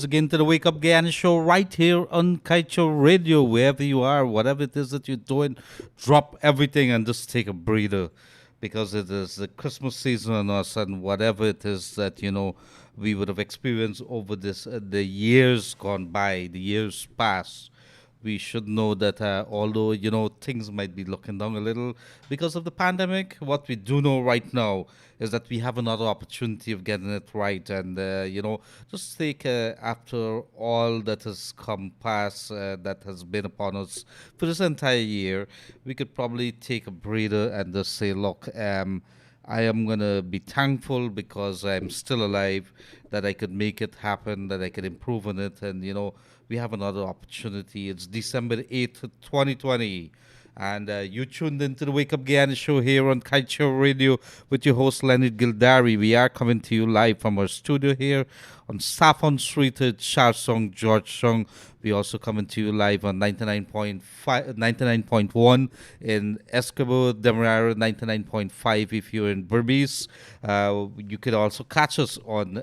again to the Wake Up Guyana show right here on Kaieteur Radio. Wherever you are, whatever it is that you're doing, drop everything and just take a breather because it is the Christmas season on us, and whatever it is that we would have experienced over the years gone by, the years past. We should know that although things might be looking down a little because of the pandemic, what we do know right now is that we have another opportunity of getting it right, and just take after all that has come past, that has been upon us for this entire year, we could probably take a breather and just say, look, I am going to be thankful because I'm still alive, that I could make it happen, that I could improve on it. And, we have another opportunity. It's December 8th, 2020. And you tuned into the Wake Up Guyana show here on Kaieteur Radio with your host, Leonard Gildarie. We are coming to you live from our studio here on Saffron Street at Charleston, Georgetown. We also coming to you live on 99.5, 99.1 in Escobar, Demerara, 99.5 if you're in Berbice. You could also catch us on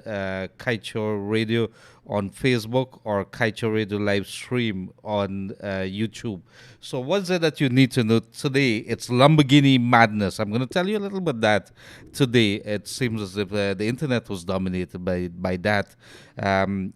Kaieteur Radio on Facebook or Kaieteur Radio live stream on YouTube. So what's it that you need to know today? It's Lamborghini madness. I'm going to tell you a little bit that today. It seems as if the internet was dominated by that, and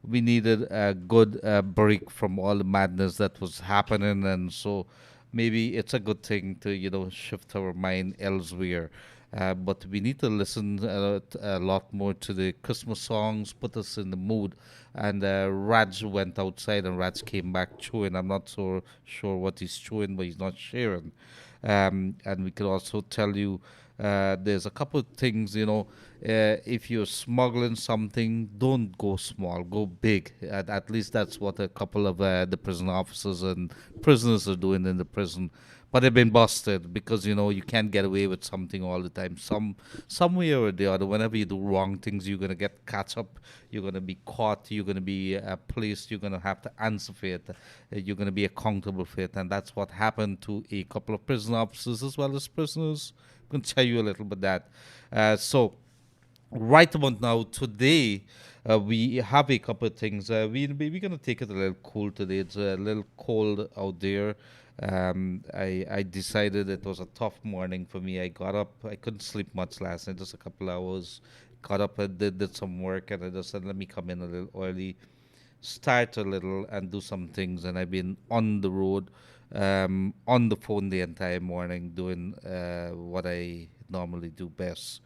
we needed a good break from all the madness that was happening, and so maybe it's a good thing to shift our mind elsewhere. But we need to listen a lot more to the Christmas songs, put us in the mood. And Raj went outside and Raj came back chewing. I'm not so sure what he's chewing, but he's not sharing. And we could also tell you there's a couple of things, if you're smuggling something, don't go small, go big. At least that's what a couple of the prison officers and prisoners are doing in the prison. But they've been busted because you can't get away with something all the time. Some way or the other, whenever you do wrong things, you're gonna get catch up. You're gonna be caught. You're gonna be placed. You're gonna have to answer for it. You're gonna be accountable for it, and that's what happened to a couple of prison officers as well as prisoners. I'm gonna tell you a little bit that. So right about now today. We have a couple of things. We're gonna take it a little cool today. It's a little cold out there. I decided it was a tough morning for me. I got up. I couldn't sleep much last night, just a couple hours. Got up and did some work, and I just said, let me come in a little early, start a little, and do some things. And I've been on the road, on the phone the entire morning, doing what I normally do best.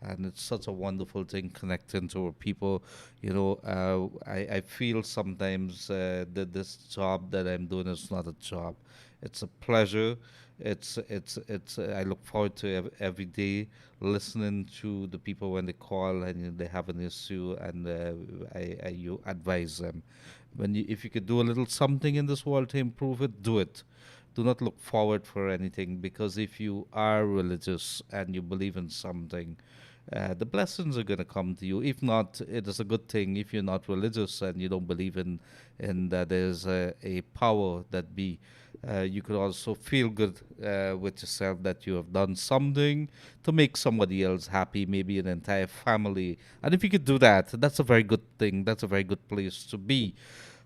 And it's such a wonderful thing connecting to our people. I feel sometimes that this job that I'm doing is not a job. It's a pleasure. It's. I look forward to every day listening to the people when they call and they have an issue, and you advise them. If you could do a little something in this world to improve it, do it. Do not look forward for anything, because if you are religious and you believe in something, the blessings are going to come to you. If not, it is a good thing. If you're not religious and you don't believe in that there's a power that be, you could also feel good with yourself that you have done something to make somebody else happy, maybe an entire family. And if you could do that, that's a very good thing. That's a very good place to be.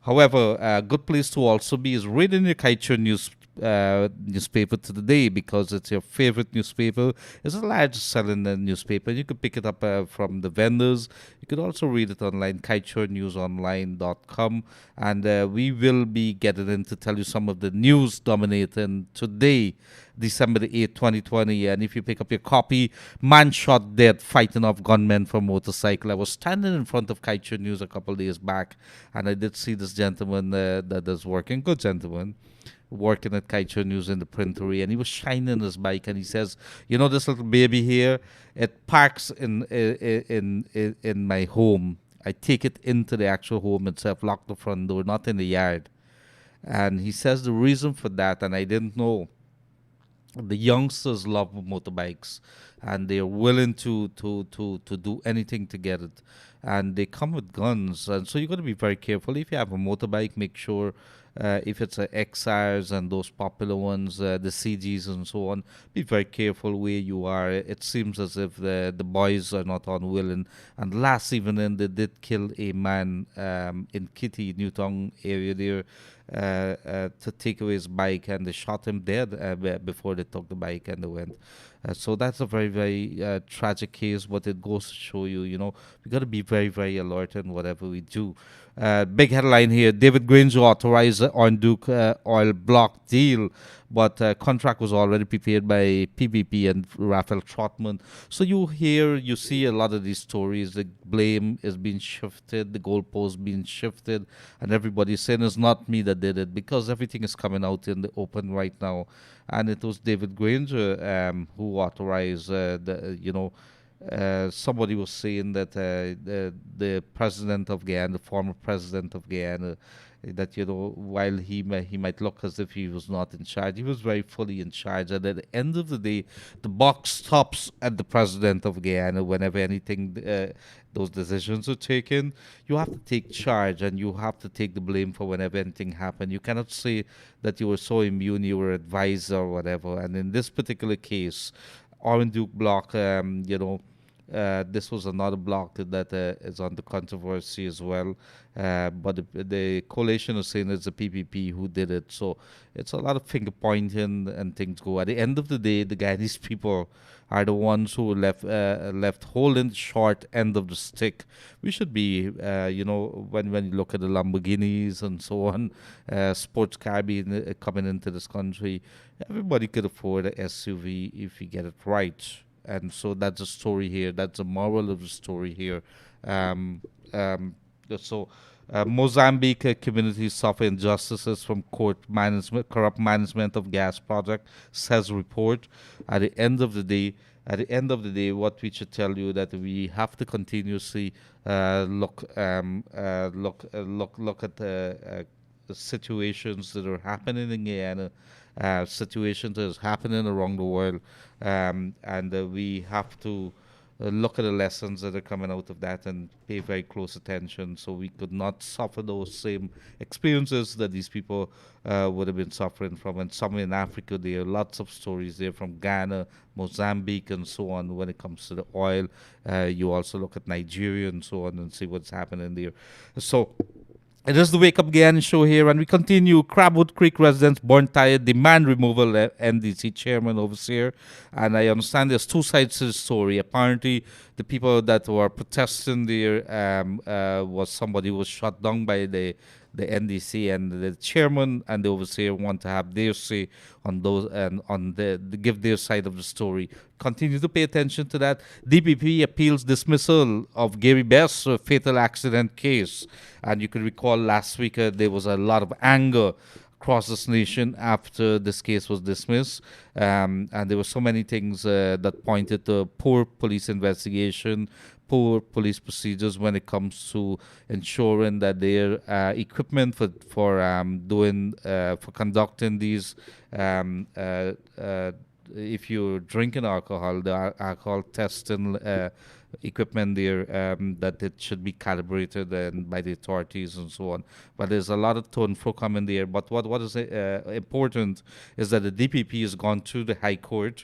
However, a good place to also be is reading your Kaieteur newspaper today, because it's your favorite newspaper. It's a large selling newspaper. You could pick it up from the vendors. You could also read it online, kaieteurnewsonline.com. And we will be getting in to tell you some of the news dominating today, December the 8th, 2020. And if you pick up your copy, man shot dead fighting off gunmen from motorcycle. I was standing in front of Kaieteur News a couple of days back, and I did see this gentleman that is working, good gentleman, working at Kaieteur News in the printery, and he was shining his bike, and he says, this little baby here, it parks in my home. I take it into the actual home itself, lock the front door, not in the yard. And he says the reason for that, and I didn't know, the youngsters love motorbikes, and they're willing to do anything to get it, and they come with guns, and so you got to be very careful. If you have a motorbike, make sure if it's XRs and those popular ones, the CGs and so on, be very careful where you are. It seems as if the boys are not unwilling. And last evening, they did kill a man in Kitty, Newtown area there, to take away his bike, and they shot him dead before they took the bike and they went. So that's a very, very tragic case, but it goes to show you, we got to be very, very alert in whatever we do. Big headline here: David Granger authorized on Duke oil block deal, but contract was already prepared by PBP and Raphael Trotman. So you see a lot of these stories. The blame is being shifted, the goalpost being shifted, and everybody's saying it's not me that did it because everything is coming out in the open right now. And it was David Granger who authorized somebody was saying that the president of Guyana, the former president of Guyana, that while he might look as if he was not in charge, he was very fully in charge. And at the end of the day, the buck stops at the president of Guyana. Whenever anything, those decisions are taken, you have to take charge and you have to take the blame for whenever anything happened. You cannot say that you were so immune, you were advised or whatever. And in this particular case, Orange Duke block, this was another block that is under controversy as well. But the coalition is saying it's the PPP who did it. So it's a lot of finger pointing and things go. At the end of the day, the Guyanese people are the ones who left holding the short end of the stick. We should be, when you look at the Lamborghinis and so on, sports car being coming into this country, everybody could afford an SUV if you get it right. And so that's the story here. That's the moral of the story here. Um, um, Mozambique communities suffer injustices from corrupt management of gas project, says report. At the end of the day, what we should tell you that we have to continuously look at the situations that are happening in Guyana, situations that is happening around the world, and we have to look at the lessons that are coming out of that and pay very close attention so we could not suffer those same experiences that these people would have been suffering from. And somewhere in Africa, there are lots of stories there from Ghana, Mozambique, and so on when it comes to the oil. You also look at Nigeria and so on and see what's happening there. So it is the Wake Up Guyana show here, and we continue. Crabwood Creek residents born tired demand removal NDC chairman overseer. And I understand there's two sides to the story. Apparently, the people that were protesting there was somebody who was shot down by the NDC, and the chairman and the overseer want to have their say on those and on the give their side of the story. Continue to pay attention to that. DPP appeals dismissal of Gary Best's fatal accident case, and you could recall last week there was a lot of anger across this nation after this case was dismissed. And there were so many things that pointed to poor police investigation, poor police procedures when it comes to ensuring that their equipment for conducting these if you're drinking alcohol, the alcohol testing equipment there, that it should be calibrated and by the authorities and so on. But there's a lot of to and fro coming there. But what is important is that the DPP has gone to the High Court,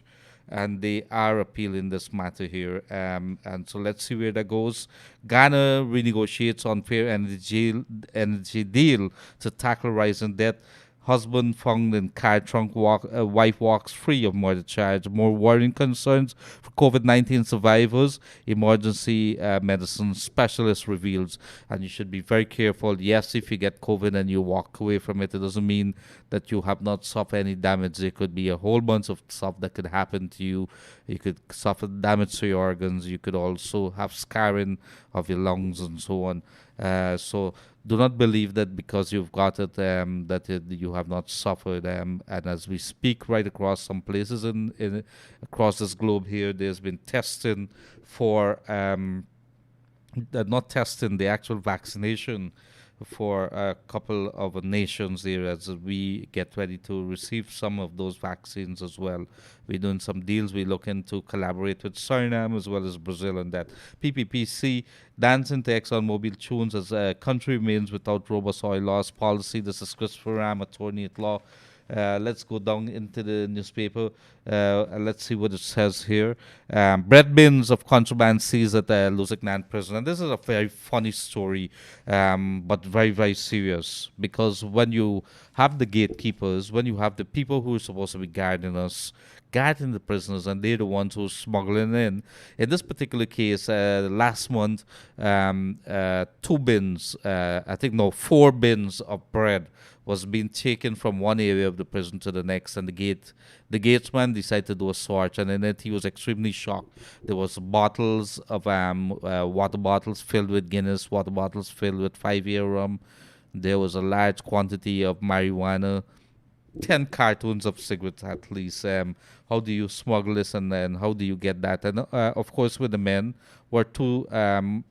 and they are appealing this matter here. And so let's see where that goes. Ghana renegotiates unfair energy deal to tackle rising debt. Husband found in car trunk, wife walks free of murder charge. More worrying concerns for COVID-19 survivors. Emergency medicine specialist reveals. And you should be very careful. Yes, if you get COVID and you walk away from it, it doesn't mean that you have not suffered any damage. There could be a whole bunch of stuff that could happen to you. You could suffer damage to your organs. You could also have scarring of your lungs and so on. So do not believe that because you've got it, you have not suffered. And as we speak, right across some places in across this globe here, there's been testing for not testing, the actual vaccination for a couple of nations there as we get ready to receive some of those vaccines as well. We're doing some deals. We're looking to collaborate with Suriname as well as Brazil on that. PPPC, dancing to ExxonMobil tunes as a country remains without robust oil laws policy. This is Christopher Ram, attorney at law. Let's go down into the newspaper. And let's see what it says here. Bread bins of contraband seized at the Lusignan prison. And this is a very funny story, but very, very serious. Because when you have the gatekeepers, when you have the people who are supposed to be guarding us, guarding the prisoners, and they're the ones who are smuggling in. In this particular case, last month, two bins, I think, no, four bins of bread was being taken from one area of the prison to the next, and the gatesman decided to do a search, and in it he was extremely shocked. There was bottles of water bottles filled with Guinness, water bottles filled with 5-year rum. There was a large quantity of marijuana, 10 cartons of cigarettes at least. How do you smuggle this, and then how do you get that? And of course, with the men were two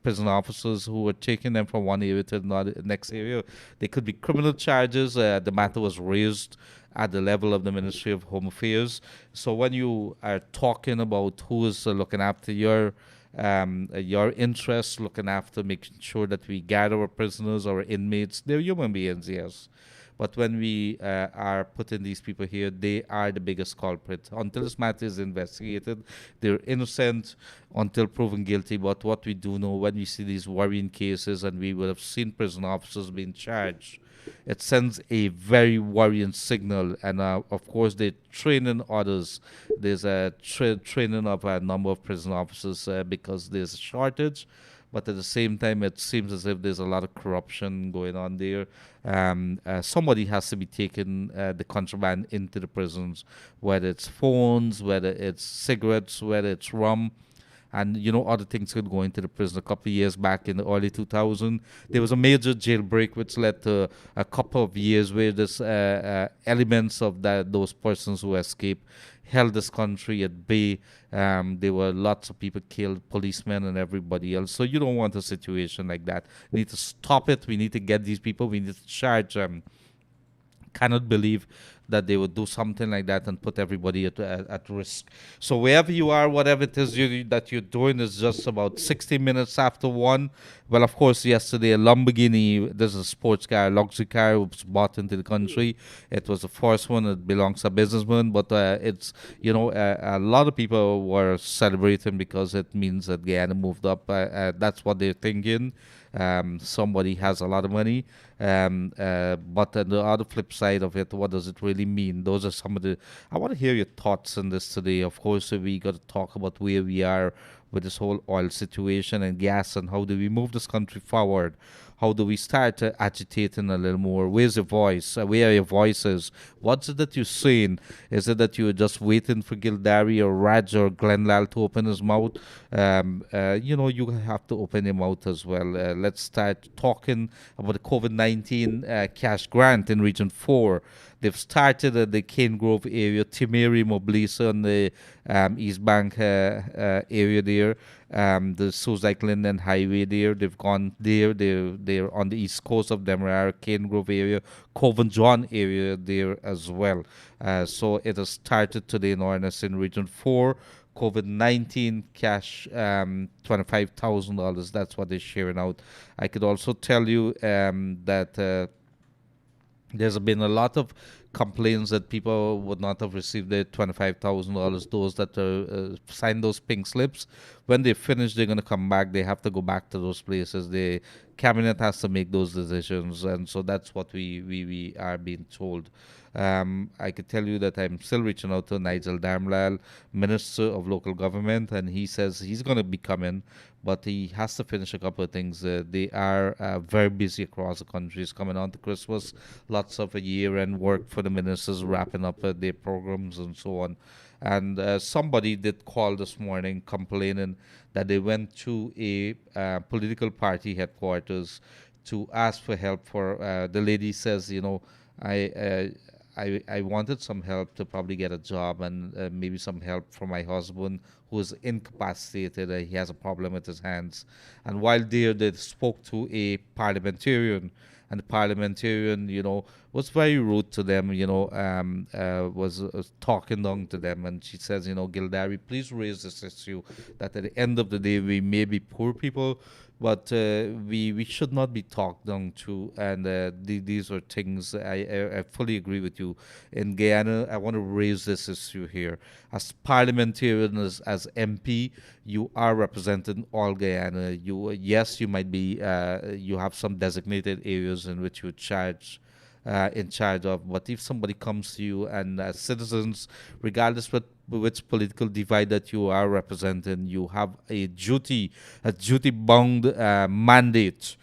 prison officers who were taking them from one area to the next area. They could be criminal charges. The matter was raised at the level of the Ministry of Home Affairs. So when you are talking about who is looking after your interests, looking after making sure that we guard our prisoners, our inmates, they're human beings, yes. But when we are putting these people here, they are the biggest culprit. Until this matter is investigated, they're innocent until proven guilty. But what we do know, when we see these worrying cases, and we would have seen prison officers being charged, it sends a very worrying signal. And of course, they're training others. There's a training of a number of prison officers because there's a shortage. But at the same time, it seems as if there's a lot of corruption going on there. Somebody has to be taking the contraband into the prisons, whether it's phones, whether it's cigarettes, whether it's rum. And other things could go into the prison. A couple of years back in the early 2000s, there was a major jailbreak which led to a couple of years where this elements of those persons who escaped held this country at bay. There were lots of people killed, policemen and everybody else. So you don't want a situation like that. We need to stop it. We need to get these people. We need to charge them. Cannot believe that they would do something like that and put everybody at risk. So wherever you are, whatever it is that you're doing, is just about 60 minutes after 1. Well, of course, yesterday a Lamborghini, there's a sports car, a luxury car, was bought into the country. It was the first one. It belongs to a businessman, but it's, a lot of people were celebrating because it means that Guyana moved up. That's what they're thinking. Somebody has a lot of money. But on the other flip side of it, what does it really mean? Those are some of the. I want to hear your thoughts on this today. Of course, we got to talk about where we are with this whole oil situation and gas, and how do we move this country forward? How do we start agitating a little more? Where's your voice? Where are your voices? What's it that you're saying? Is it that you're just waiting for Gildarie or Raj or Glenlal to open his mouth? You have to open your mouth as well. Let's start talking about the COVID-19 cash grant in Region 4. They've started at the Cane Grove area, Timeri, Moblisa on the East Bank area there, the Suzac Linden Highway there. They've gone there. They're on the east coast of Demerara, Cane Grove area, Coven John area there as well. So it has started today in earnest in Region 4. COVID-19 cash, $25,000. That's what they're sharing out. I could also tell you that there's been a lot of complaints that people would not have received their $25,000. Those that signed those pink slips, when they finish, they're going to come back. They have to go back to those places. The cabinet has to make those decisions, and so that's what we are being told. I could tell you that I'm still reaching out to Nigel Darmlal, Minister of Local Government, and he says he's going to be coming, but he has to finish a couple of things. They are very busy across the country. It's coming on to Christmas, lots of year-end work for the ministers, wrapping up their programs and so on. And somebody did call this morning complaining that they went to a political party headquarters to ask for help. For the lady says, I I wanted some help to probably get a job, and maybe some help from my husband who is incapacitated. He has a problem with his hands. And while there, they spoke to a parliamentarian, and the parliamentarian, was very rude to them. Was talking down to them, and she says, Gildarie, please raise this issue that at the end of the day, we may be poor people, but we should not be talked down to. And these are things I fully agree with you. In Guyana, I want to raise this issue here. As parliamentarian, as MP, you are representing all Guyana. Yes, you might be, you have some designated areas in which you charge in charge of. But if somebody comes to you, and as citizens, regardless which political divide that you are representing, you have a duty bound mandate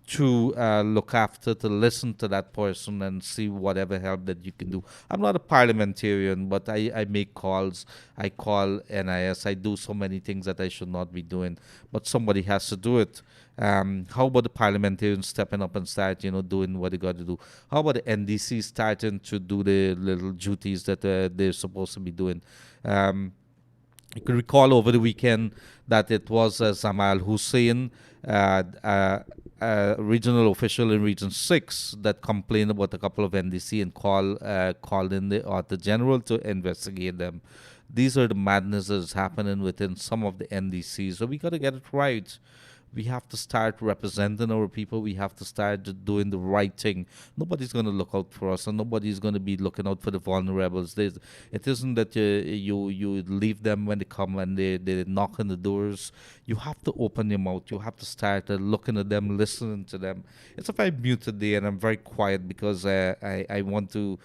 to look after, to listen to that person and see whatever help that you can do. I'm not a parliamentarian, but I make calls. I call NIS. I do so many things that I should not be doing, but somebody has to do it. How about the parliamentarians stepping up and start, doing what they got to do? How about the NDC starting to do the little duties that they're supposed to be doing? You can recall over the weekend that it was Zamal Hussein, regional official in Region 6, that complained about a couple of NDC and called in the Auditor General to investigate them. These are the madnesses happening within some of the NDCs. So we got to get it right. We have to start representing our people. We have to start doing the right thing. Nobody's going to look out for us, and nobody's going to be looking out for the vulnerables. It isn't that you leave them when they come and they knock on the doors. You have to open your mouth. You have to start looking at them, listening to them. It's a very muted day, and I'm very quiet because I want to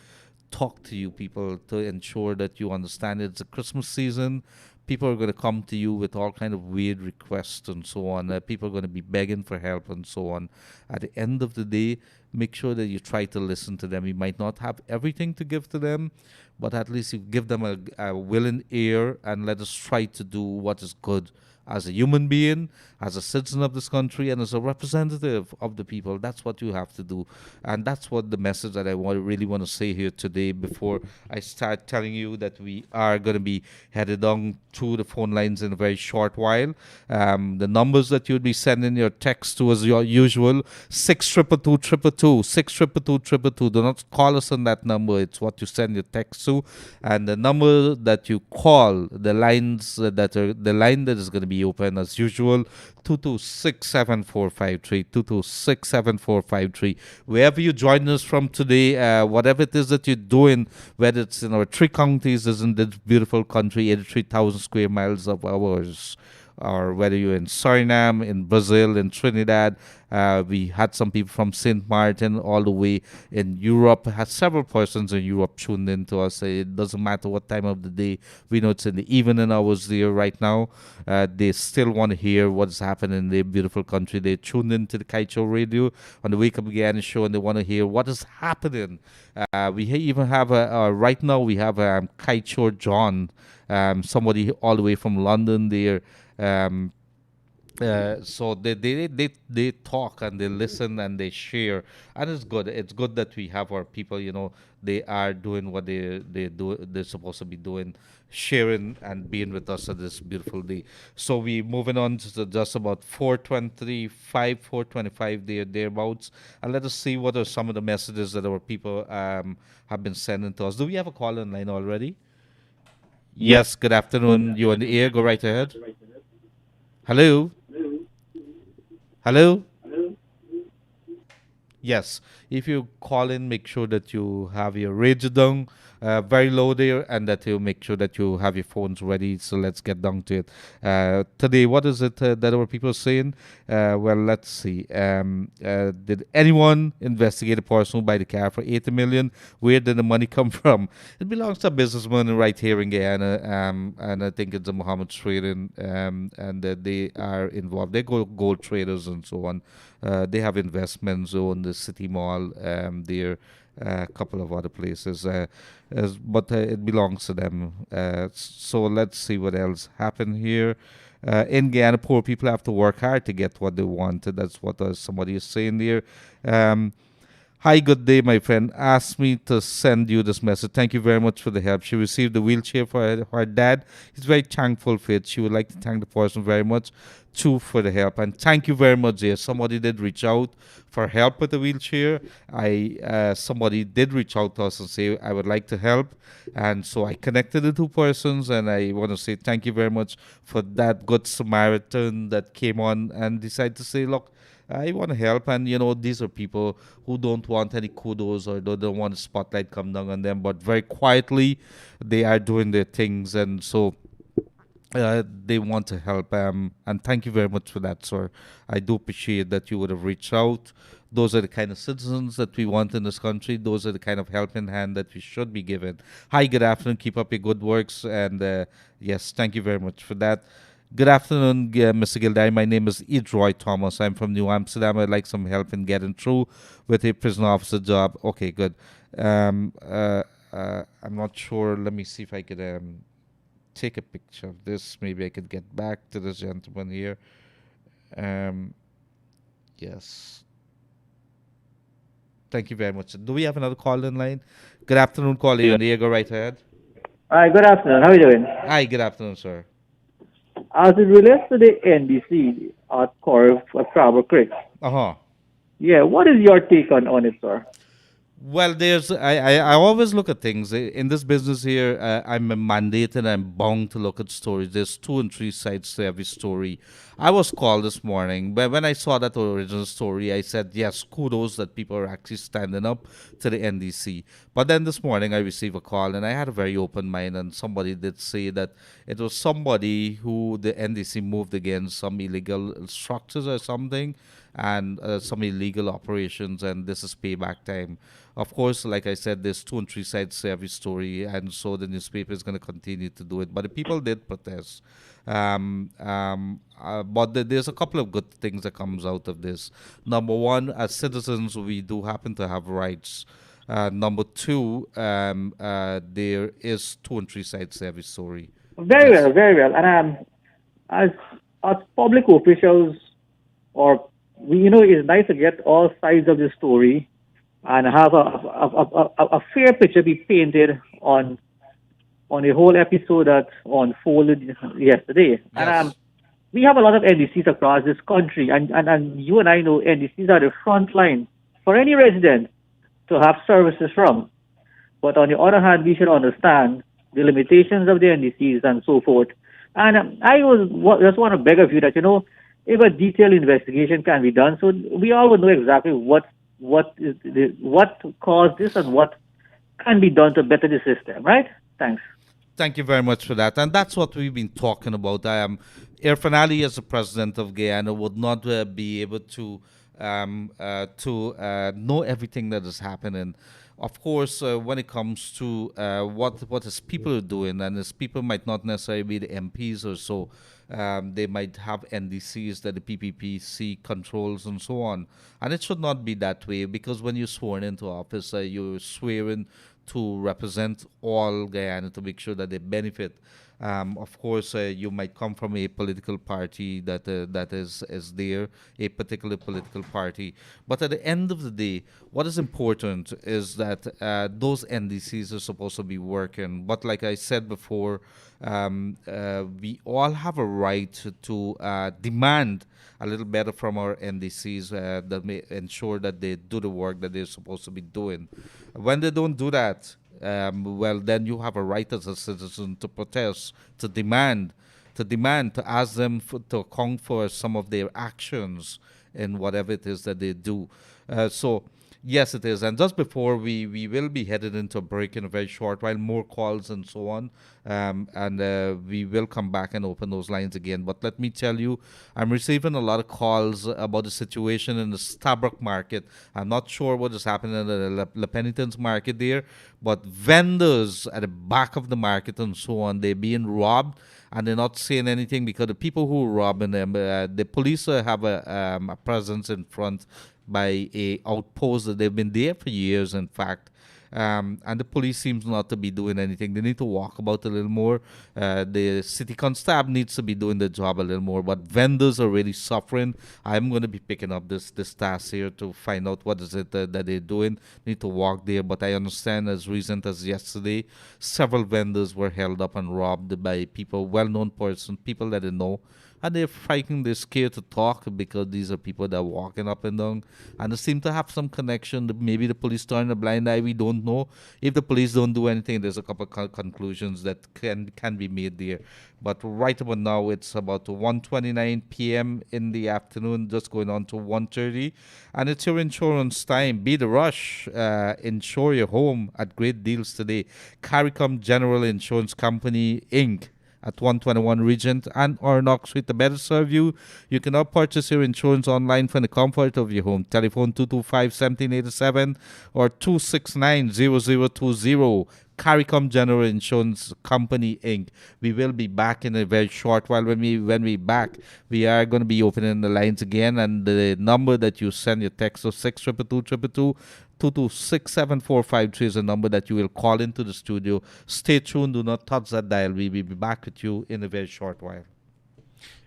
talk to you people to ensure that you understand it's a Christmas season. People are going to come to you with all kind of weird requests and so on. People are going to be begging for help and so on. At the end of the day, make sure that you try to listen to them. You might not have everything to give to them, but at least you give them a willing ear, and let us try to do what is good as a human being, as a citizen of this country, and as a representative of the people. That's what you have to do. And that's what the message that I really want to say here today before I start telling you that we are going to be headed on to the phone lines in a very short while. The numbers that you'll be sending your text to as your usual, 6222222, 6222222. Do not call us on that number. It's what you send your text to. And the number that you call, the line that is going to be open as usual, 2267453, 2267453. Wherever you join us from today, whatever it is that you're doing, whether it's in our three counties, is in this beautiful country, 83,000 square miles of ours, or whether you're in Suriname, in Brazil, in Trinidad. We had some people from St. Martin all the way in Europe. Had several persons in Europe tuned in to us. It doesn't matter what time of the day. We know it's in the evening hours there right now. They still want to hear what's happening in their beautiful country. They tuned into the Kaieteur radio on the Wake Up Guyana show, and they want to hear what is happening. Even have right now we have Kaieteur John, somebody all the way from London there. So they talk and they listen and they share, and it's good. It's good that we have our people. They are doing what they're supposed to be doing, sharing and being with us on this beautiful day. So we moving on to just about 4:25, 4:25 thereabouts, and let us see what are some of the messages that our people have been sending to us. Do we have a call in line already? Yes. Good afternoon. You on the air? Go right ahead. Hello. Hello? Yes. If you call in, make sure that you have your radio down very low there, and that you make sure that you have your phones ready. So let's get down to it. Today, what is it that our people are saying? Well, let's see. Did anyone investigate a person who buy the car for 80 million? Where did the money come from? It belongs to a businessman right here in Guyana, and I think it's a Mohammed trading, and they are involved. They go gold traders and so on. They have investments on the City Mall, there, a couple of other places, but it belongs to them. So let's see what else happened here. In Guyana, poor people have to work hard to get what they want. That's what somebody is saying there. Hi, good day, my friend. Asked me to send you this message. Thank you very much for the help. She received a wheelchair for her dad. He's very thankful for it. She would like to thank the person very much too for the help. And thank you very much, dear. Somebody did reach out for help with the wheelchair. I Somebody did reach out to us and say I would like to help, and so I connected the two persons. And I want to say thank you very much for that good Samaritan that came on and decided to say, look, I want to help, and these are people who don't want any kudos or don't want the spotlight come down on them, but very quietly they are doing their things, and so they want to help. And thank you very much for that, sir. I do appreciate that you would have reached out. Those are the kind of citizens that we want in this country. Those are the kind of helping hand that we should be given. Hi, good afternoon. Keep up your good works, and yes, thank you very much for that. Good afternoon, Mr. Gildarie. My name is Idroy Thomas. I'm from New Amsterdam. I'd like some help in getting through with a prison officer job. Okay, good. I'm not sure. Let me see if I could take a picture of this. Maybe I could get back to this gentleman here. Um, yes. Thank you very much. Do we have another call in line? Good afternoon, caller. There you go, right ahead. Hi, good afternoon. How are you doing? Hi, good afternoon, sir. As it relates to the NDC at Core of Travel Creek, Uh huh. yeah, what is your take on it, sir? Well, I always look at things in this business here. I'm a mandate and I'm bound to look at stories. There's two and three sides to every story. I was called this morning, but when I saw that original story, I said yes, kudos that people are actually standing up to the NDC. But then this morning I received a call and I had a very open mind, and somebody did say that it was somebody who the NDC moved against some illegal structures or something, and some illegal operations, and this is payback time. Of course, like I said, there's two and three sides to every story, and so the newspaper is going to continue to do it. But the people did protest. But there's a couple of good things that comes out of this. Number one, as citizens, we do happen to have rights. Number two, there is two and three sides to every story. Very Yes. well, very well. And as as public officials, or it's nice to get all sides of the story and have a fair picture be painted on the whole episode that unfolded yesterday. And Yes. we have a lot of NDCs across this country, and you and I know NDCs are the front line for any resident to have services from. But on the other hand, we should understand the limitations of the NDCs and so forth. And just want to beg of you that, if a detailed investigation can be done, so we all would know exactly what caused this and what can be done to better the system, right? Thanks. Thank you very much for that. And that's what we've been talking about. Irfan Ali, as the president of Guyana, would not be able to know everything that is happening. Of course, when it comes to what his people are doing, and his people might not necessarily be the MPs or so, they might have NDCs that the PPPC controls and so on. And it should not be that way, because when you're sworn into office, you're swearing to represent all Guyana to make sure that they benefit. Of course, you might come from a political party that is there, a particular political party. But at the end of the day, what is important is that those NDCs are supposed to be working. But like I said before, we all have a right to demand a little better from our NDCs that may ensure that they do the work that they're supposed to be doing. When they don't do that, well, then you have a right as a citizen to protest, to ask them to account for some of their actions in whatever it is that they do. So, yes, it is. And just before we will be headed into a break in a very short while, more calls and so on. And we will come back and open those lines again. But let me tell you, I'm receiving a lot of calls about the situation in the Stabroek market. I'm not sure what is happening in the Le Penitence market there, but vendors at the back of the market and so on, they're being robbed, and they're not saying anything because the people who are robbing them, the police have a presence in front by a outpost that they've been there for years, in fact. and the police seems not to be doing anything. They need to walk about a little more. The city constab needs to be doing the job a little more, but vendors are really suffering. I'm going to be picking up this task here to find out what is it that they're doing. Need to walk there, but I understand as recent as yesterday, several vendors were held up and robbed by people, well-known persons, people that they know, and they're frightened, they're scared to talk because these are people that are walking up and down, and they seem to have some connection. Maybe the police turn a blind eye, we don't know. If the police don't do anything, there's a couple of conclusions that can be made there. But right about now, it's about 1:29 p.m. in the afternoon, just going on to 1:30, and it's your insurance time. Be the rush. Insure your home at great deals today. CARICOM General Insurance Company, Inc., at 121 Regent and or Knox Street. To better serve you, you can now purchase your insurance online from the comfort of your home. Telephone 225-1787 or 269-0020. CARICOM General Insurance Company, Inc. We will be back in a very short while. When we back, we are going to be opening the lines again, and the number that you send your text of 62222 2267453 is a number that you will call into the studio. Stay tuned. Do not touch that dial. We will be back with you in a very short while.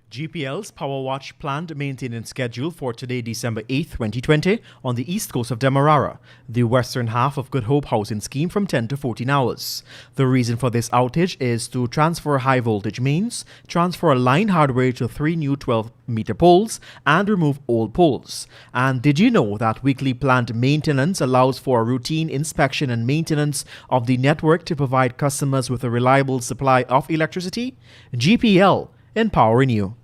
GPL's Power Watch planned maintenance schedule for today, December 8th, 2020, on the east coast of Demerara, the western half of Good Hope housing scheme, from 10 to 14 hours. The reason for this outage is to transfer high voltage mains, transfer line hardware to 3 new 12-meter poles, and remove old poles. And did you know that weekly planned maintenance allows for a routine inspection and maintenance of the network to provide customers with a reliable supply of electricity? GPL, empowering you.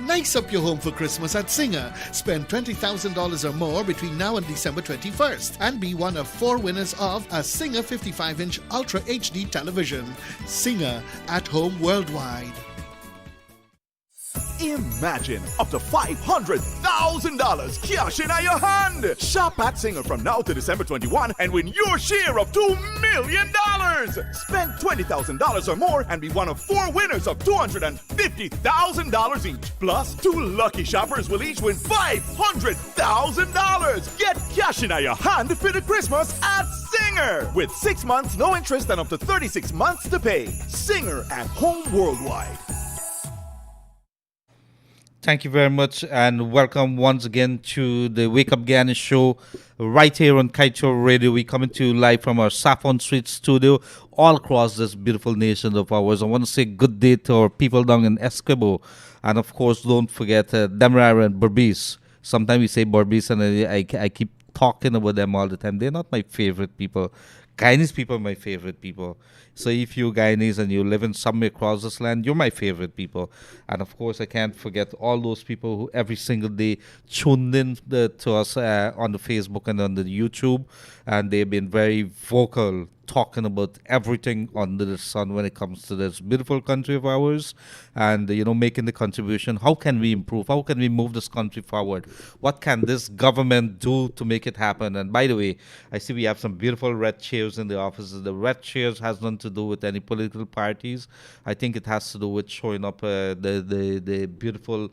Nice up your home for Christmas at Singer. Spend $20,000 or more between now and December 21st and be one of 4 winners of a Singer 55-inch Ultra HD television. Singer, at home worldwide. Imagine up to $500,000 cash in your hand. Shop at Singer from now to December 21 and win your share of $2 million. Spend $20,000 or more and be one of 4 winners of $250,000 each. Plus, 2 lucky shoppers will each win $500,000. Get cash in your hand for the Christmas at Singer. With 6 months, no interest, and up to 36 months to pay. Singer, at home worldwide. Thank you very much, and welcome once again to the Wake Up Guyana show right here on Kaieteur Radio. We're coming to you live from our Saffron Street studio all across this beautiful nation of ours. I want to say good day to our people down in Escobar, and of course, don't forget Demerara and Berbice. Sometimes we say Berbice, and I keep talking about them all the time. They're not my favorite people. Guyanese people are my favorite people. So if you're Guyanese and you live in somewhere across this land, you're my favorite people. And of course, I can't forget all those people who every single day tuned in to us on the Facebook and on the YouTube. And they've been very vocal, talking about everything under the sun when it comes to this beautiful country of ours, and making the contribution. How can we improve? How can we move this country forward? What can this government do to make it happen? And by the way, I see we have some beautiful red chairs in the offices. The red chairs has nothing to do with any political parties. I think it has to do with showing up the beautiful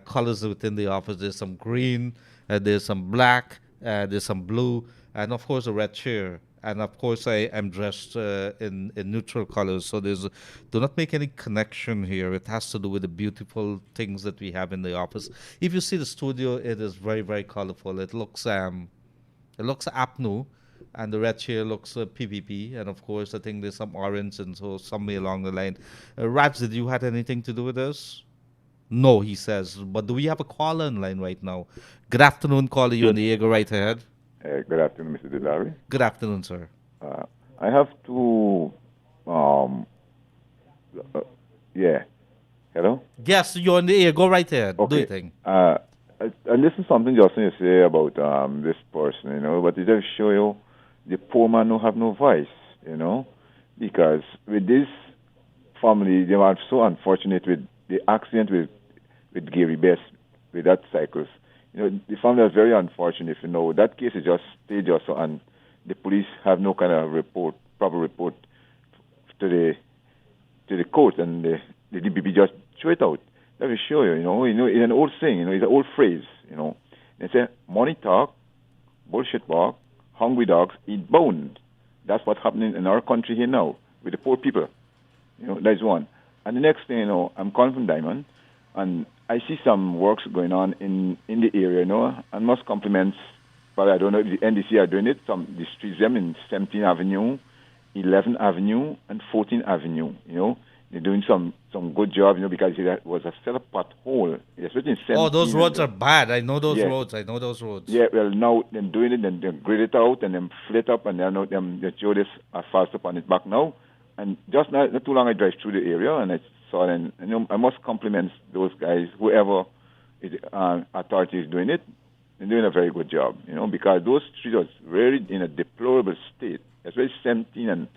colors within the office. There's some green, there's some black, there's some blue, and of course a red chair. And of course, I am dressed in neutral colors. So do not make any connection here. It has to do with the beautiful things that we have in the office. If you see the studio, it is very, very colorful. It looks APNU, and the red chair looks PPP. And of course, I think there's some orange, and so somewhere along the line. Raj, did you have anything to do with this? No, he says. But do we have a caller in line right now? Good afternoon, caller. You're on the air. Go right ahead. Good afternoon, Mr. Gildarie. Good afternoon, sir. I have to, hello? Yes, you're on the air. Go right ahead. Okay. Do your thing. And this is something Justin you say about this person, but it just show you the poor man don't have no voice, because with this family, they were so unfortunate with the accident with Gary Best, with that cyclist. The family was very unfortunate. That case is just stayed also, and the police have no kind of proper report to the court, and the DBB just threw it out. That will show you. It's an old saying. It's an old phrase. They say money talk, bullshit walk, hungry dogs eat bones. That's what's happening in our country here now with the poor people. That's one. And the next thing, I'm calling from Diamond, and I see some works going on in the area, and must compliments, but I don't know if the NDC are doing it, the streets them in 17th Avenue, 11th Avenue, and 14th Avenue, They're doing some good job, because it was a set of pothole. Especially in 17th. Those roads are bad. I know those Yeah. roads. Yeah, well, now they're doing it, and they grid it out, and then fill it up, and they're now they show this fast up on it back now. And just not too long, I drive through the area, and I saw it, and I must compliment those guys, whoever authority is doing it. They're doing a very good job, because those streets are really in a deplorable state, especially 17 and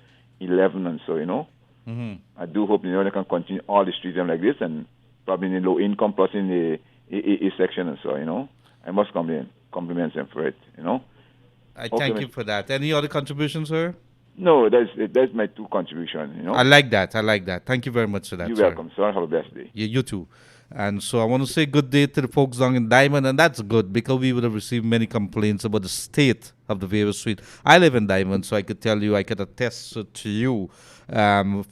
11 and so, Mm-hmm. I do hope, they can continue all the streets like this, and probably in the low income plus in the AA section and so, I must compliment them for it, I thank you for that. Any other contributions, sir? No, that's my two contributions, I like that. Thank you very much for that, You're sir. welcome, sir. Have a blessed day. You too. And so I want to say good day to the folks down in Diamond, and that's good because we would have received many complaints about the state of the various street. I live in Diamond, so I could tell you, I could attest to you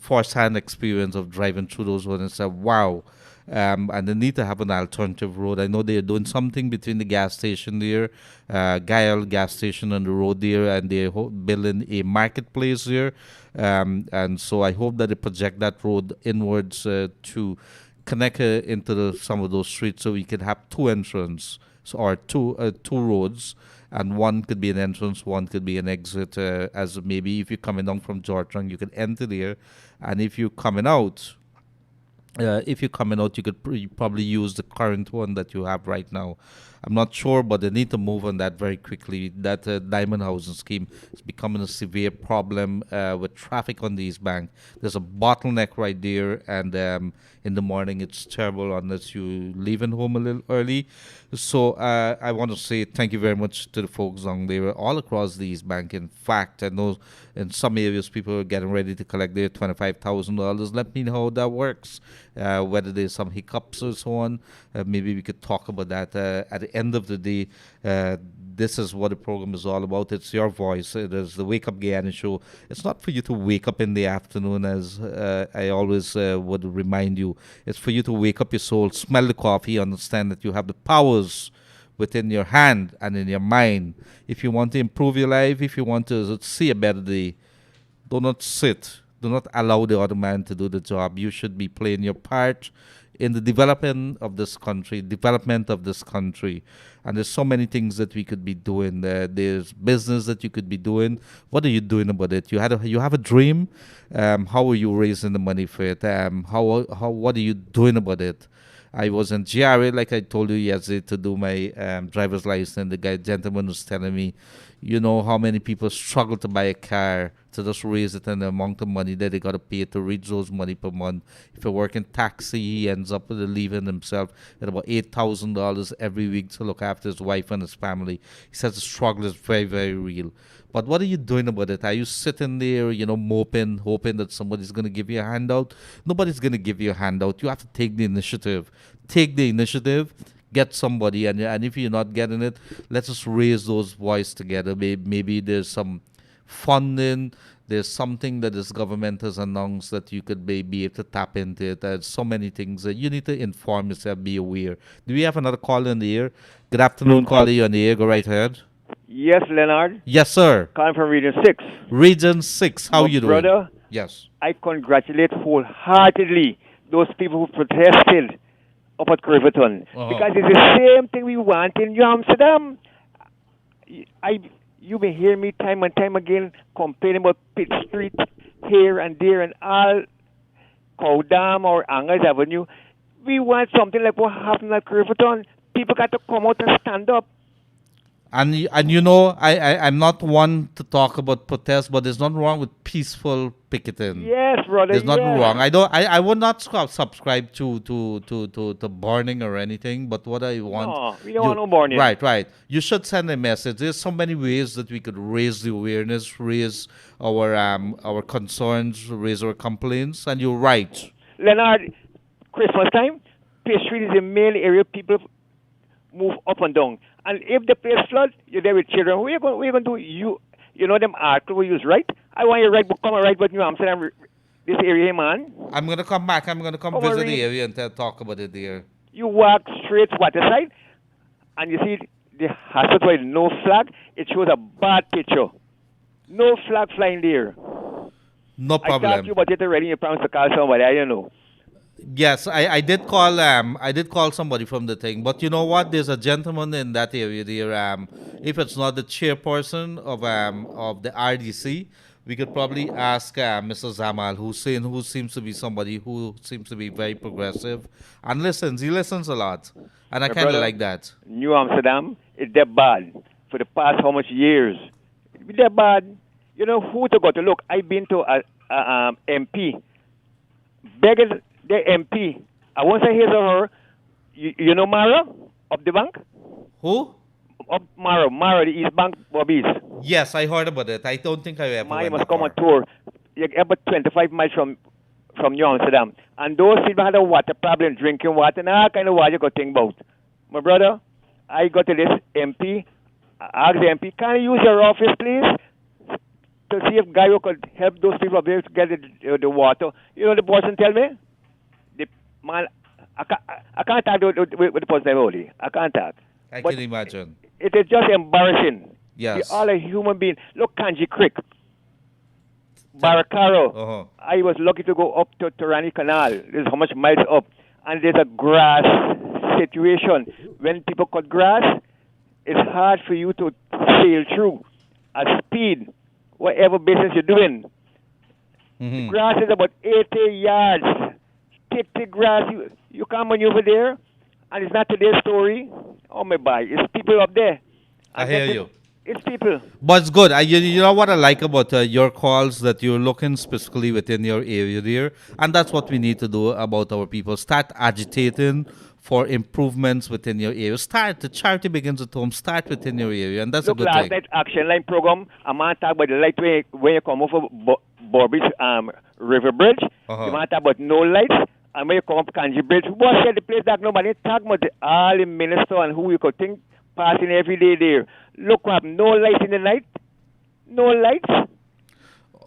first-hand experience of driving through those roads and say, wow. And they need to have an alternative road. I know they're doing something between the gas station there, Guyana gas station on the road there, and they're building a marketplace there. And so I hope that they project that road inwards to connect into some of those streets, so we could have two entrances or two roads, and one could be an entrance, one could be an exit. As maybe if you're coming down from Georgetown, you could enter there, and if you're coming out. You could probably use the current one that you have right now. I'm not sure, but they need to move on that very quickly. That diamond housing scheme is becoming a severe problem with traffic on the East Bank. There's a bottleneck right there, and in the morning it's terrible unless you're leaving home a little early. So I want to say thank you very much to the folks down there all across the East Bank. In fact, I know in some areas people are getting ready to collect their $25,000. Let me know how that works, whether there's some hiccups or so on. Maybe we could talk about that at the end of the day. This is what the program is all about. It's your voice. It is the Wake Up Guyana show. It's not for you to wake up in the afternoon, as I always would remind you. It's for you to wake up your soul, smell the coffee, understand that you have the powers within your hand and in your mind. If you want to improve your life, if you want to see a better day, do not sit. Do not allow the other man to do the job. You should be playing your part in the development of this country. And there's so many things that we could be doing. There's business that you could be doing. What are you doing about it? You have a dream. How are you raising the money for it? What are you doing about it? I was in GRA, like I told you yesterday, to do my driver's license. The gentleman was telling me, you know how many people struggle to buy a car, to just raise it, and the amount of money that they got to pay to reach those money per month. If you work in taxi, he ends up leaving himself at about $8,000 every week to look after his wife and his family. He says the struggle is very, very real. But what are you doing about it? Are you sitting there, moping, hoping that somebody's going to give you a handout? Nobody's going to give you a handout. You have to take the initiative. Get somebody, and if you're not getting it, let's just raise those voices together. Maybe there's some funding, there's something that this government has announced that you could be able to tap into it. There's so many things that you need to inform yourself, be aware. Do we have another caller in the air? Good afternoon, caller, you're on the air. Go right ahead. Yes, Leonard. Yes, sir. Calling from Region 6. Region 6, how you doing? Brother, yes. I congratulate wholeheartedly those people who protested up at Kaieteur, because it's the same thing we want in New Amsterdam. You may hear me time and time again complaining about Pitt Street here and there and all Cowdam or Angers Avenue. We want something like what happened at Kaieteur. People got to come out and stand up. And I'm not one to talk about protests, but there's nothing wrong with peaceful picketing. Yes, brother. There's nothing wrong. I would not subscribe to burning or anything. But what I want, no, we don't want no burning. Right. You should send a message. There's so many ways that we could raise the awareness, raise our concerns, raise our complaints. And you're right. Leonard, Christmas time, Pitt Street is the main area people move up and down. And if the place flood, you're there with children. What you going to do? You know them articles we use, right? I want you to come and write about New Amsterdam, this area, man. I'm going to come back. I'm going to come visit the area and talk about it there. You walk straight to waterside, and you see the hospital with no flag. It shows a bad picture. No flag flying there. No problem. I talked to you about it already. You promised to call somebody. I don't know. Yes, I did call I did call somebody from the thing, but you know what? There's a gentleman in that area there. If it's not the chairperson of the RDC, we could probably ask Mr. Zamal Hussein, who seems to be somebody who seems to be very progressive and listens. He listens a lot, and I kind of like that. New Amsterdam is that bad for the past how much years? It's that bad. You know who to go to? Look, I've been to a MP, begging the MP. I won't say his or her. You know Mara of the bank? Who? Of Mara, the East Bank Bobbies. Yes, I heard about it. I don't think I ever went You must that come far. on tour. You're about 25 miles from New Amsterdam. And those people had a water problem, drinking water, and all kind of water you got to think about. My brother, I go to this MP, I ask the MP, can I use your office, please? To see if Guy could help those people up there to get the water. You know the person tell me? The man, I can't talk with the person only. I can't talk. I can imagine. It is just embarrassing. Yes. We're all a human being. Look, Kanji Creek. Baracaro. Uh-huh. I was lucky to go up to Torani Canal. There's how much miles up. And there's a grass situation. When people cut grass, it's hard for you to sail through at speed, whatever business you're doing. Mm-hmm. The grass is about 80 yards. Thick grass. You can't maneuver there. And it's not today's story. Oh, my boy. It's people up there. I hear you. It's people. But it's good. You know what I like about your calls, that you're looking specifically within your area there. And that's what we need to do about our people. Start agitating for improvements within your area. The charity begins at home. Start within your area. And that's Look, a good last thing. night action line program, a man talk about the light when you come over Borbridge River Bridge. Uh-huh. The man talk about no lights. And when you come up Kanji Bridge, what said the place that nobody talk about all the minister and who you could think passing every day there. Look up, no lights in the night. No lights.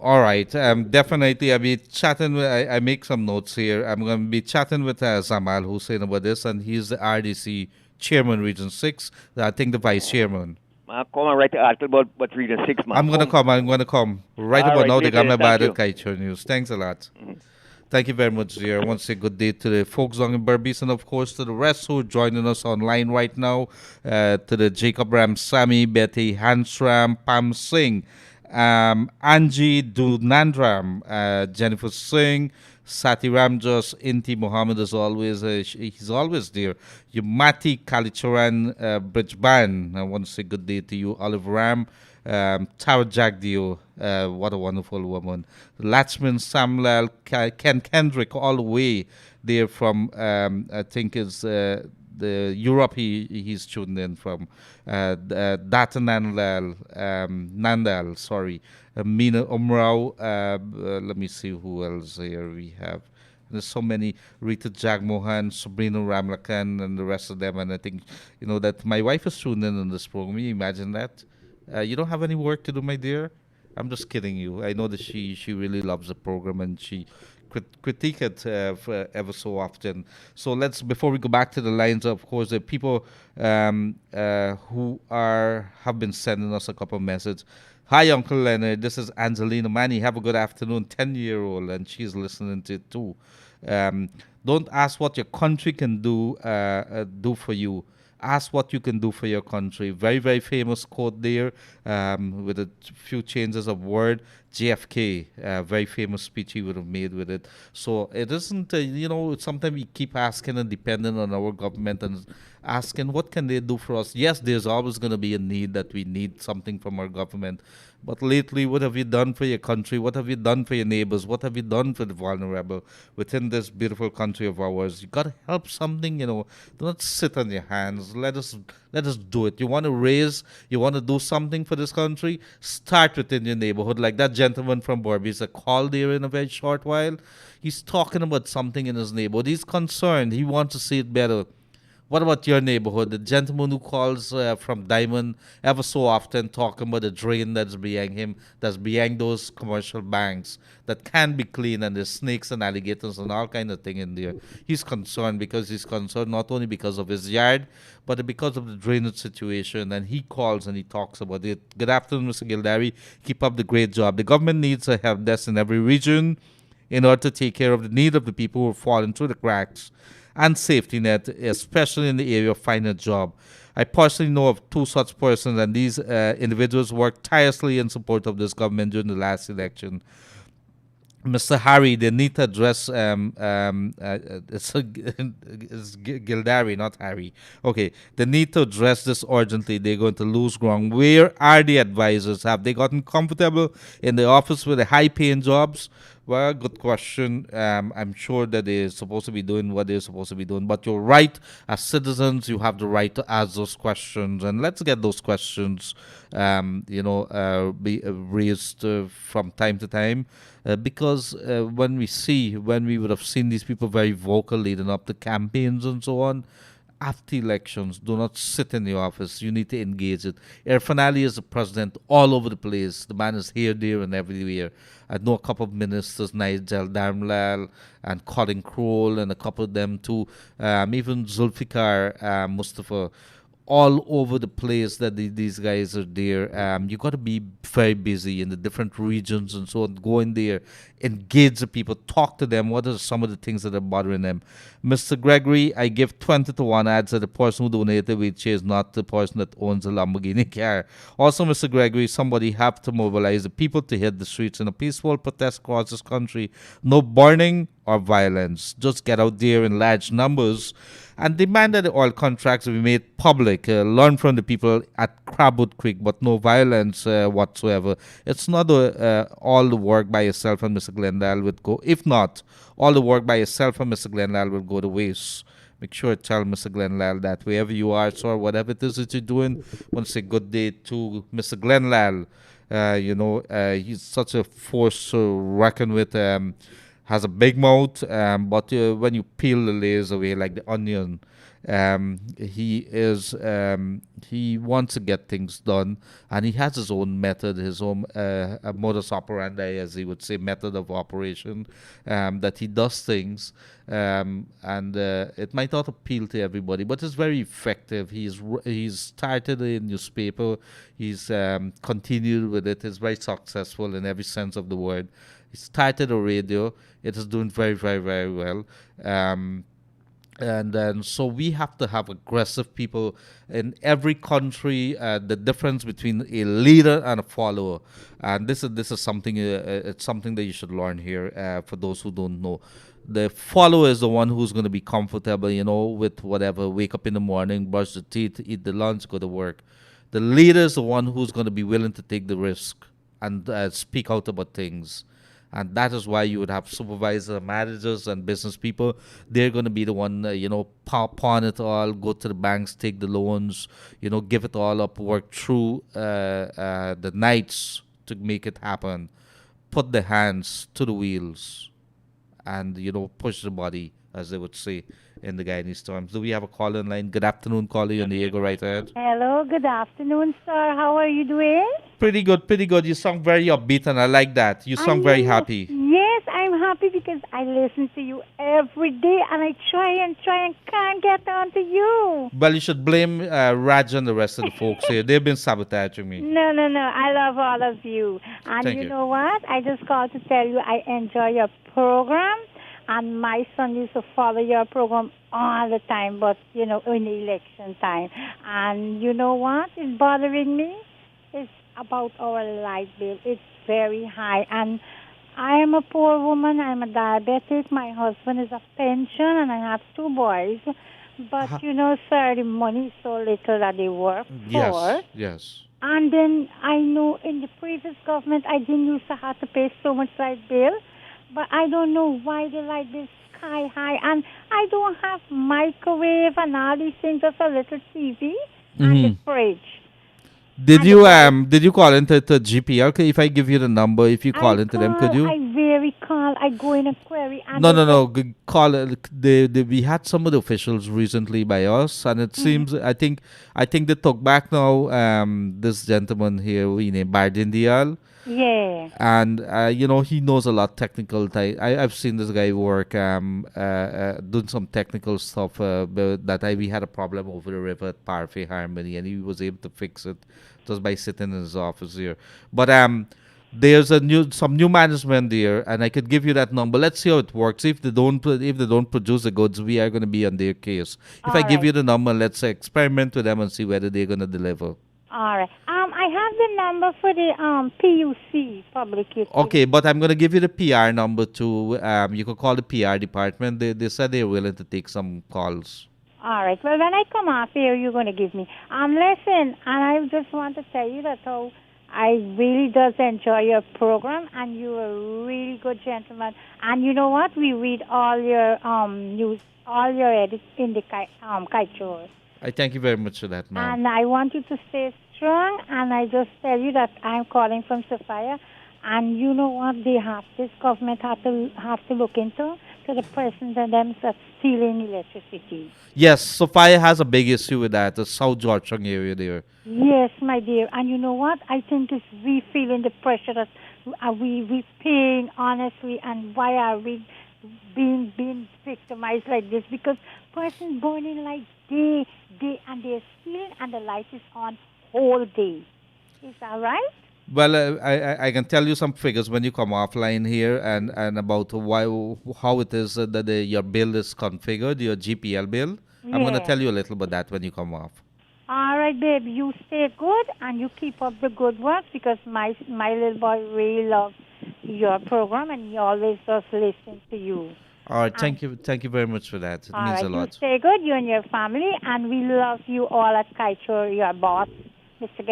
All right. Definitely. I'll be chatting with, I make some notes here. I'm going to be chatting with Zamal Hussein about this, and he's the RDC chairman, Region 6. I think the vice chairman. Come and write the article about Region 6, man. I'm going to come. Right All about right, now, they got me thank bad you. at Kaieteur News. Thanks a lot. Thank you very much, dear. I want to say good day to the folks on in Berbice, and of course to the rest who are joining us online right now. To the Jacob Ram Sami, Betty Hansram, Pam Singh, Angie Dunandram, Jennifer Singh, Sati Ramjas, Inti Mohammed is always, he's always there. Yumati Kalicharan Bridgeban, I want to say good day to you. Olive Ram, Tara Jagdio, what a wonderful woman. Latchman Samlal, Ken Kendrick, all the way there from, I think it's the Europe he's tuned in from. Data Nandal, sorry. Mina Umrao, let me see who else here we have. There's so many, Rita Jagmohan, Sabrina Ramlakan, and the rest of them. And I think, that my wife is tuned in on this program. You imagine that? You don't have any work to do, my dear? I'm just kidding you. I know that she really loves the program, and she critique it ever so often. So before we go back to the lines, of course, the people who have been sending us a couple of messages. Hi, Uncle Leonard. This is Angelina Manny. Have a good afternoon. 10-year-old, and she's listening to it too. Don't ask what your country can do for you. Ask what you can do for your country. Very, very famous quote there, with a few changes of word. JFK, very famous speech he would have made with it. So it isn't, sometimes we keep asking and depending on our government and asking what can they do for us. Yes, there's always going to be a need that we need something from our government. But lately, what have you done for your country? What have you done for your neighbors? What have you done for the vulnerable within this beautiful country of ours? You got to help something, Do not sit on your hands. Let us do it. You want to do something for this country? Start within your neighborhood. Like that gentleman from Borby, a call there in a very short while. He's talking about something in his neighborhood. He's concerned. He wants to see it better. What about your neighborhood? The gentleman who calls from Diamond ever so often talking about the drain that's behind him, that's behind those commercial banks that can be clean, and there's snakes and alligators and all kind of thing in there. He's concerned because he's concerned not only because of his yard, but because of the drainage situation. And he calls and he talks about it. Good afternoon, Mr. Gildarie. Keep up the great job. The government needs a help desk in every region in order to take care of the need of the people who are falling through the cracks, and safety net, especially in the area of finding a job. I personally know of 2 such persons, and these individuals worked tirelessly in support of this government during the last election. Mr. Harry, they need to address it's Gildarie, not Harry. Okay, they need to address this urgently. They're going to lose ground. Where are the advisors? Have they gotten comfortable in the office with the high-paying jobs? Well, good question. I'm sure that they're supposed to be doing what they're supposed to be doing. But you're right. As citizens, you have the right to ask those questions. And let's get those questions, be raised from time to time. Because when we would have seen these people very vocal leading up to campaigns and so on, after elections, do not sit in the office. You need to engage it. Irfan Ali is the president all over the place. The man is here, there, and everywhere. I know a couple of ministers, Nigel Darmlal and Colin Crowell, and a couple of them too. Even Zulfikar Mustafa. All over the place that these guys are there. You got to be very busy in the different regions and so on. Go in there, engage the people, talk to them. What are some of the things that are bothering them? Mr. Gregory, I give 20 to 1 odds that the person who donated the wheelchair is not the person that owns a Lamborghini car. Also, Mr. Gregory, somebody have to mobilize the people to hit the streets in a peaceful protest across this country. No burning or violence. Just get out there in large numbers and demand that the oil contracts be made public. Learn from the people at Crabwood Creek, but no violence whatsoever. It's not all the work by yourself and Mr. Glendale would go. If not, all the work by yourself and Mr. Glendale will go to waste. Make sure to tell Mr. Glendale that wherever you are, sir, whatever it is that you're doing, I want to say good day to Mr. Glendale. He's such a force to reckon with. Has a big mouth, but when you peel the layers away like the onion, he wants to get things done, and he has his own method, his own modus operandi, as he would say, method of operation, that he does things, and it might not appeal to everybody, but it's very effective. He's started a newspaper, he's continued with it. It's very successful in every sense of the word. He started a radio. It is doing very, very, very well. And then, so we have to have aggressive people in every country. The difference between a leader and a follower, and this is something. It's something that you should learn here. For those who don't know, the follower is the one who's going to be comfortable, with whatever. Wake up in the morning, brush the teeth, eat the lunch, go to work. The leader is the one who's going to be willing to take the risk and speak out about things. And that is why you would have supervisors, managers, and business people. They're going to be the one, pawn it all, go to the banks, take the loans, give it all up, work through the nights to make it happen. Put the hands to the wheels and, push the body, as they would say in the Guyanese terms. Do we have a call in line? Good afternoon, caller. You're on the air. Go right ahead. Hello, good afternoon, sir. How are you doing? Pretty good, pretty good. You sound very upbeat, and I like that. You sound very happy. Yes, I'm happy because I listen to you every day, and I try and can't get on to you. Well, you should blame Raj and the rest of the folks here. They've been sabotaging me. No. I love all of you. And Thank you you. know what? I just called to tell you I enjoy your program. And my son used to follow your program all the time, but, in election time. And you know what is bothering me? It's about our light bill. It's very high. And I am a poor woman. I'm a diabetic. My husband is a pension, and I have 2 boys. But, sir, the money is so little that they work for. Yes. And then I know in the previous government, I didn't used to have to pay so much light bill. But I don't know why the light bill is sky high. And I don't have microwave and all these things, just a little TV and the fridge. Did you call into GPL? Okay, if I give you the number, if you call into them, could you? I very query call. I go in a query and No. Call. We had some of the officials recently by us, and it seems I think they took back now. This gentleman here, we named Bardindial. Yeah. And he knows a lot technical. I've seen this guy work doing some technical stuff. We had a problem over the river at Parfait Harmony, and he was able to fix it just by sitting in his office here. But there's some new management there, and I could give you that number. Let's see how it works. If they don't produce the goods, we are going to be on their case. If I give you the number, let's experiment with them and see whether they're going to deliver. All right. I have the number for the PUC, public utility. Okay, but I'm going to give you the PR number too. You could call the PR department. They said they're willing to take some calls. All right. Well, when I come off here, you're going to give me. Listen, and I just want to tell you that how I really does enjoy your program, and you're a really good gentleman. And you know what? We read all your news, all your edits in the Kaieteur. I thank you very much for that, ma'am. And I want you to stay strong, and I just tell you that I'm calling from Sophia, and you know what this government have to look into to the person and them that's stealing electricity. Yes, Sophia has a big issue with that, the South Georgetown area there. Yes, my dear, and you know what? I think it's we feeling the pressure that we paying honestly, and why are we being victimized like this? Because person burning like day, and they're stealing, and the light is on whole day. Is that right? Well, I can tell you some figures when you come offline here, and about how it is that your bill is configured, your GPL bill. Yeah. I'm going to tell you a little about that when you come off. All right, babe. You stay good, and you keep up the good work, because my little boy really loves your program, and he always does listen to you. All right, thank you very much for that. It means a lot. You stay good, you and your family, and we love you all at Kaieteur, your boss, Mr.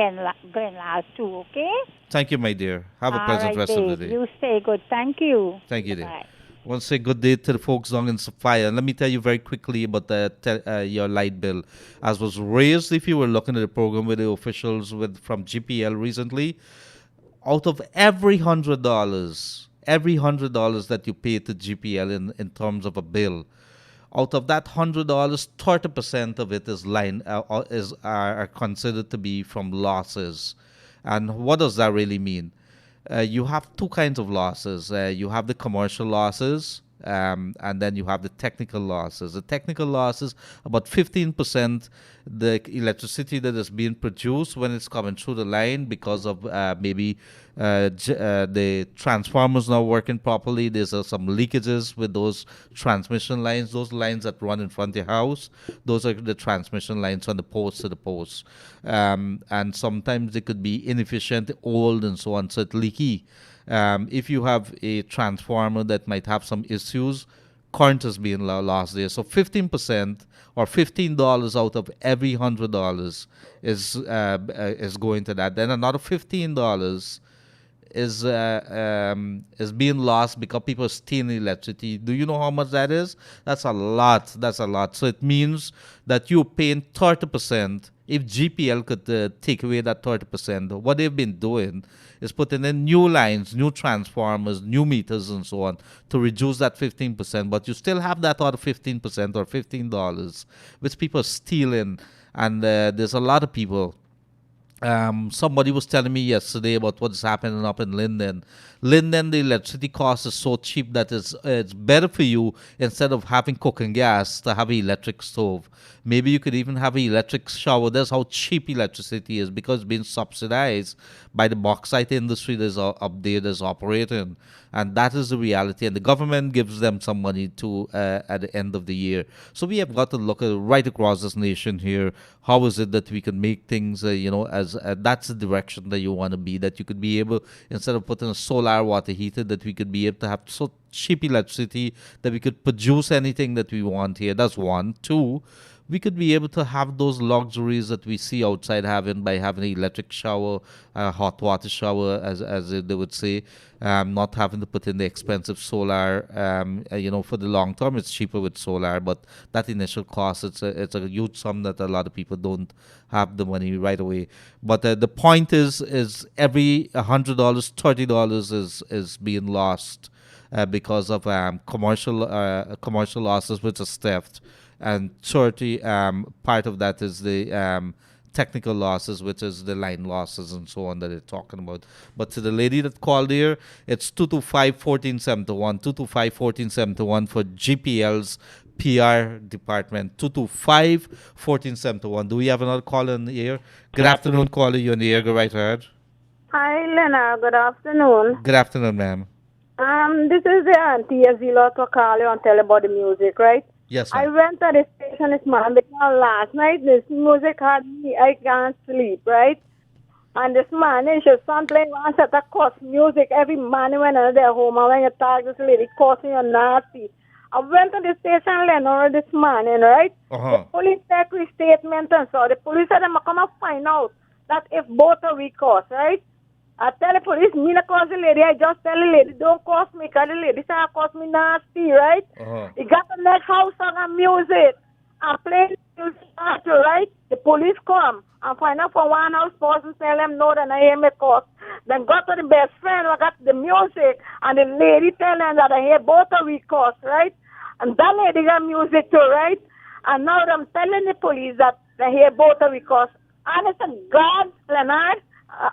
Glenlal, too, okay? Thank you, my dear. Have a pleasant rest of the day. You stay good. Thank you. Thank you, dear. I want to say good day to the folks down in Sophia. And let me tell you very quickly about your light bill. As was raised, if you were looking at the program with the officials from GPL recently, out of every $100 that you pay to GPL in terms of a bill, out of that $100, 30% of it are considered to be from losses. And what does that really mean? You have two kinds of losses. You have the commercial losses, and then you have the technical losses. The technical losses, about 15%, the electricity that is being produced when it's coming through the line because of maybe the transformers not working properly. There's some leakages with those transmission lines, those lines that run in front of your house. Those are the transmission lines on the post to the post. And sometimes they could be inefficient, old, and so on, so it's leaky. If you have a transformer that might have some issues, current is being lost there. So 15% or $15 out of every $100 is going to that. Then another $15 is being lost because people are stealing electricity. Do you know how much that is? That's a lot. So it means that you're paying 30%. If GPL could take away that 30%, what they've been doing is putting in new lines, new transformers, new meters, and so on to reduce that 15%. But you still have that other 15% or $15, which people are stealing. And there's a lot of people. Somebody was telling me yesterday about what's happening up in Linden. Linden, the electricity cost is so cheap that it's better for you, instead of having cooking gas, to have an electric stove. Maybe you could even have an electric shower. That's how cheap electricity is, because it's being subsidized by the bauxite industry that's up there that's operating. And that is the reality. And the government gives them some money too at the end of the year. So we have got to look at right across this nation here. How is it that we can make things, as that's the direction that you want to be, that you could be able, instead of putting a solar water heater, that we could be able to have so cheap electricity that we could produce anything that we want here. That's one. Two, we could be able to have those luxuries that we see outside having by having an electric shower, a hot water shower, as they would say, not having to put in the expensive solar. For the long term, it's cheaper with solar, but that initial cost, it's a huge sum that a lot of people don't have the money right away. But the point is every $100, $30 is being lost. because of commercial losses, which is theft, and 30 part of that is the technical losses, which is the line losses and so on that they're talking about. But to the lady that called here, it's 225-1471, 225-1471 for GPL's PR department, 225-1471. Do we have another caller in the air? Good afternoon, caller. You're in the air. Go right ahead. Hi, Leonard. Good afternoon. Good afternoon, ma'am. This is the auntie as you lot to call you and tell about the music, right? Yes, I ma'am. went to the station this morning because last night this music had me, I can't sleep, right? And this morning she was playing one set of cuss music every morning when I their home and when you talk this lady cussing you nasty. I went to the station Leonard this morning, right? The police take a statement and so the police said they're going to find out that if both of we cuss, right? I tell the police, me not cause the lady, I just tell the lady, don't curse me, because the lady say I curse me nasty, right? He got the next house song and music, and play the music after, right? The police come, and find out from one house person, tell them no, then I hear me curse. Then go to the best friend, who got the music, and the lady tell them that I hear both of we curse, right? And that lady got music too, right? And now I'm telling the police that they hear both of we curse. And it's a God, Leonard,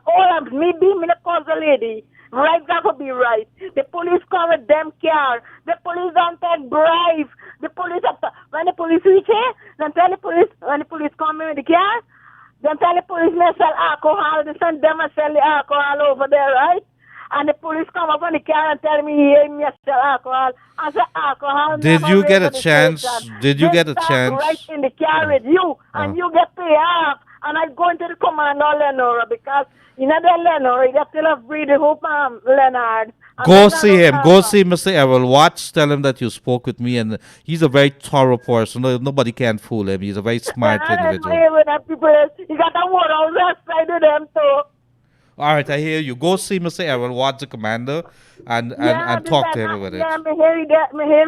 all of me be me the cause the lady. Right got to be right. The police come with them car. The police don't take bribes. The police when the police reach here, then tell the police when the police come in with the car, then tell the police me sell alcohol. They send them and sell the alcohol over there, right? And the police come up on the car and tell me here me sell alcohol. I say alcohol. Did you get a chance? Did you get a chance? Right in the car with you, and you get paid off. And I go into the command of Leonard because you know the Leonard, you still have breed the hope Leonard. Go see him. Go see Mr. Errol Watts. Tell him that you spoke with me, and he's a very thorough person. Nobody can fool him. He's a very smart individual. You got a word on the side of them too. All right, I hear you. Go see Mr. Errol Watts, the commander, and talk to him about it. Yeah, me hear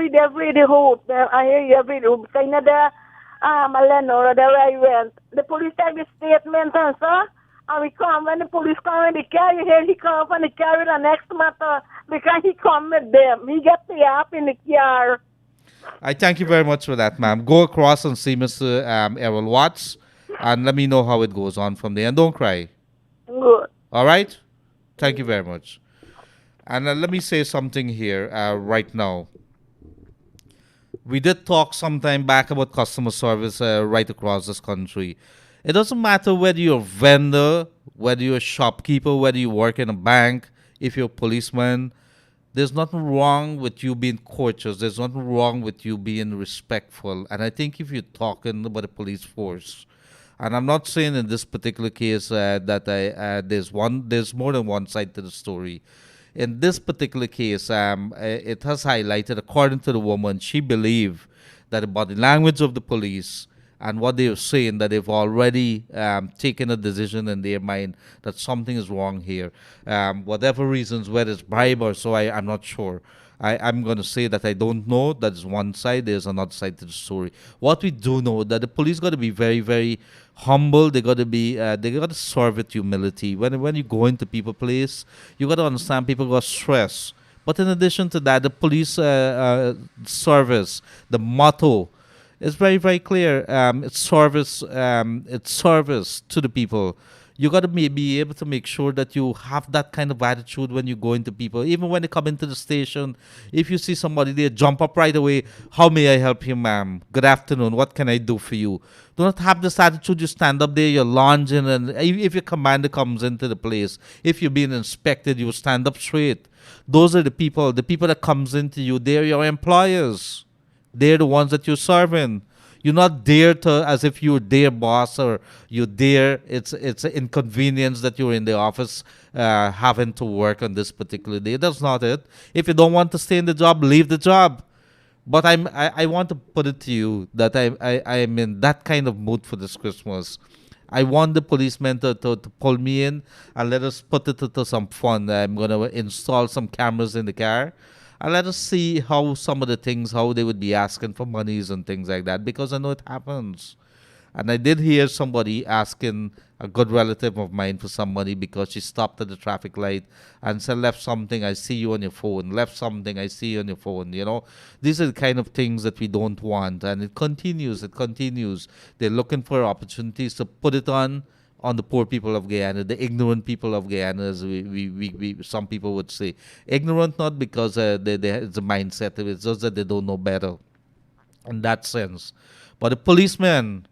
you every day hope. I hear you every day hope. So you know the Leonard, there I went. The police take the statement and so, and we come when the police come in the car, you hear he come up and the car with the next matter because he come with them. He get the up in the car. I thank you very much for that, ma'am. Go across and see Mr. Errol Watts, and let me know how it goes on from there. And don't cry. Good. All right? Thank you very much. And let me say something here right now. We did talk some time back about customer service right across this country. It doesn't matter whether you're a vendor, whether you're a shopkeeper, whether you work in a bank, if you're a policeman. There's nothing wrong with you being courteous. There's nothing wrong with you being respectful. And I think if you're talking about the police force, and I'm not saying in this particular case that there's more than one side to the story. In this particular case, it has highlighted, according to the woman, she believed that the body language of the police and what they were saying, that they've already taken a decision in their mind that something is wrong here. Whatever reasons, whether it's bribe or so, I'm not sure. I'm going to say that I don't know. That's one side. There's another side to the story. What we do know that the police got to be very, very humble. They got to be. They got to serve with humility. When you go into people's place, you got to understand people got stress. But in addition to that, the police service, the motto, is very, very clear. It's service. It's service to the people. You got to be able to make sure that you have that kind of attitude when you go into people. Even when they come into the station, if you see somebody there, jump up right away. How may I help you, ma'am? Good afternoon. What can I do for you? Do not have this attitude. You stand up there, you're lounging, and if your commander comes into the place, if you're being inspected, you stand up straight. Those are the people that comes into you. They're your employers. They're the ones that you're serving. You're not there to as if you're their boss or you're there. It's an inconvenience that you're in the office having to work on this particular day. That's not it. If you don't want to stay in the job, leave the job. But I want to put it to you that I'm in that kind of mood for this Christmas. I want the policemen to pull me in and let us put it to some fun. I'm going to install some cameras in the car. And let us see how some of the things, how they would be asking for monies and things like that, because I know it happens. And I did hear somebody asking a good relative of mine for some money because she stopped at the traffic light and said, left something, I see you on your phone. Left something, I see you on your phone. These are the kind of things that we don't want. And it continues. They're looking for opportunities to put it on the poor people of Guyana, the ignorant people of Guyana, as we some people would say. Ignorant not because it's a mindset, it's just that they don't know better in that sense. But the policemen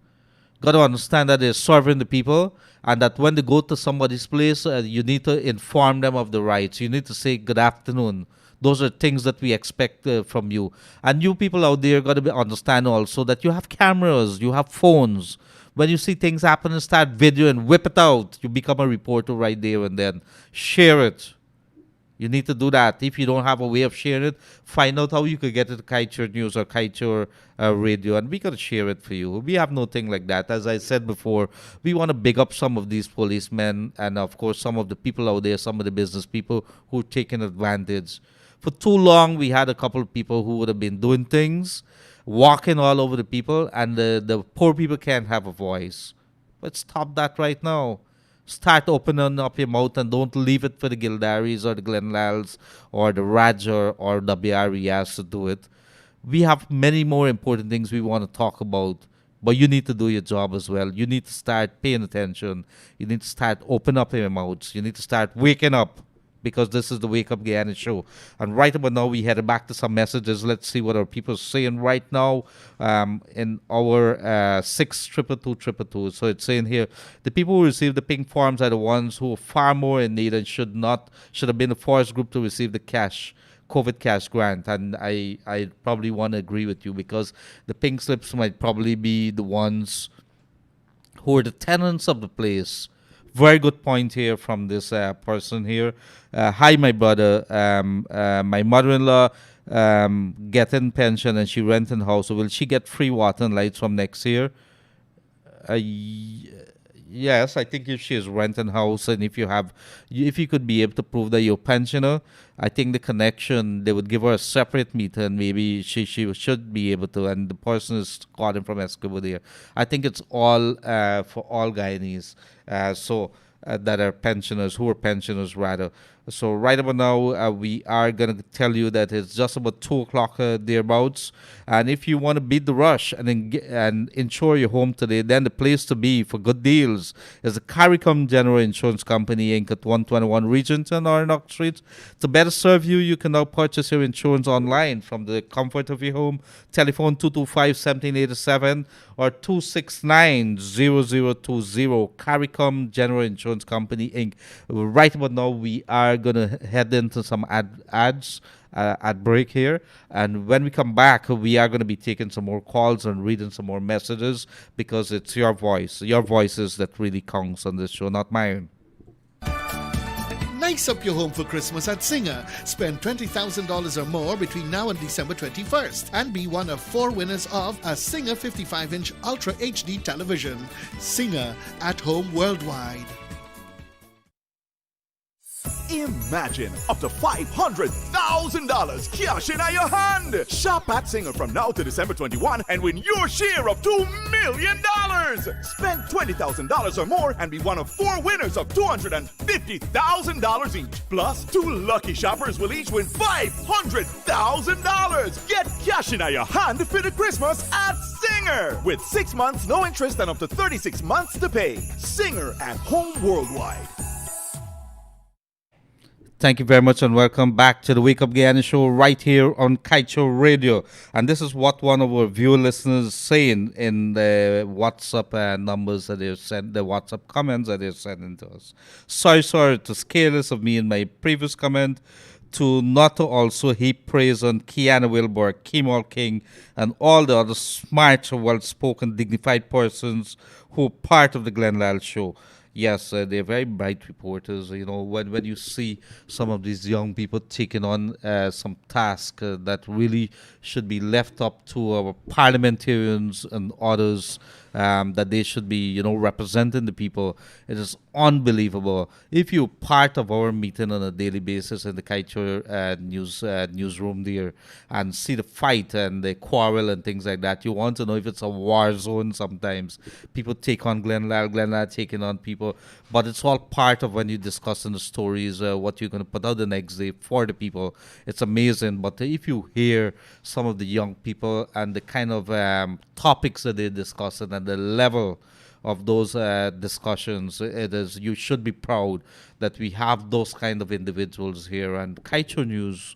got to understand that they're serving the people, and that when they go to somebody's place, you need to inform them of the rights. You need to say good afternoon. Those are things that we expect from you. And you people out there got to understand also that you have cameras, you have phones. When you see things happen, and start video and whip it out. You become a reporter right there and then. Share it. You need to do that. If you don't have a way of sharing it, find out how you could get it to Kaieteur News or Kaieteur Radio, and we got to share it for you. We have nothing like that. As I said before, we want to big up some of these policemen and, of course, some of the people out there, some of the business people who are taking advantage. For too long, we had a couple of people who would have been doing things, walking all over the people, and the poor people can't have a voice. But stop that right now. Start opening up your mouth and don't leave it for the Gildaries or the Glenlals or the Raja or the Biarias to do it. We have many more important things we want to talk about, but you need to do your job as well. You need to start paying attention. You need to start opening up your mouths. You need to start waking up, because this is the Wake Up Guyana show. And right about now, we headed back to some messages. Let's see what our people are saying right now in our 62222. So it's saying here, the people who receive the pink forms are the ones who are far more in need and should have been the first group to receive the COVID cash grant. And I probably want to agree with you, because the pink slips might probably be the ones who are the tenants of the place. Very good point here from this person here. Hi, my brother. My mother-in-law getting pension and she renting house. So will she get free water and lights from next year? Yes, I think if she is renting house and if you could be able to prove that you're a pensioner, I think the connection, they would give her a separate meter and maybe she should be able to. And the person is calling from Escobar there. I think it's all for all Guyanese. That are pensioners, who are pensioners rather. So right about now, we are going to tell you that it's just about 2 o'clock thereabouts. And if you want to beat the rush and insure your home today, then the place to be for good deals is the CARICOM General Insurance Company, Inc. at 121 Regenton, Arnock Street. To better serve you, you can now purchase your insurance online from the comfort of your home. Telephone 225-1787 or 269-0020. CARICOM General Insurance Company, Inc. Right about now, we are going to head into some ads at break here, and when we come back, we are going to be taking some more calls and reading some more messages, because it's your voices that really counts on this show, not mine. Nice up your home for Christmas at Singer. Spend $20,000 or more between now and December 21st and be one of 4 winners of a Singer 55-inch Ultra HD television. Singer, at home worldwide. Imagine up to $500,000 cash in your hand. Shop at Singer from now to December 21 and win your share of $2 million. Spend $20,000 or more and be one of 4 winners of $250,000 each. Plus, 2 lucky shoppers will each win $500,000. Get cash in your hand for the Christmas at Singer. With 6 months, no interest, and up to 36 months to pay. Singer, at home worldwide. Thank you very much and welcome back to the Wake Up Guyana show right here on Kaieteur Radio. And this is what one of our viewer listeners is saying in the WhatsApp numbers that they've sent, the WhatsApp comments that they're sending to us. Sorry, it was careless of me in my previous comment to not to also heap praise on Kiana Wilbur, Kemal King, and all the other smart, well-spoken, dignified persons who are part of the Glenn Lal show. Yes, they're very bright reporters. You know, when you see some of these young people taking on some task that really should be left up to our parliamentarians and others, that they should be, representing the people. It is unbelievable. If you're part of our meeting on a daily basis in the Kaieteur newsroom there and see the fight and the quarrel and things like that, you want to know if it's a war zone sometimes. People take on Glenlad taking on people, but it's all part of when you discuss in the stories what you're going to put out the next day for the people. It's amazing. But if you hear some of the young people and the kind of topics that they're discussing and the level of those discussions, you should be proud that we have those kind of individuals here, and Kaieteur News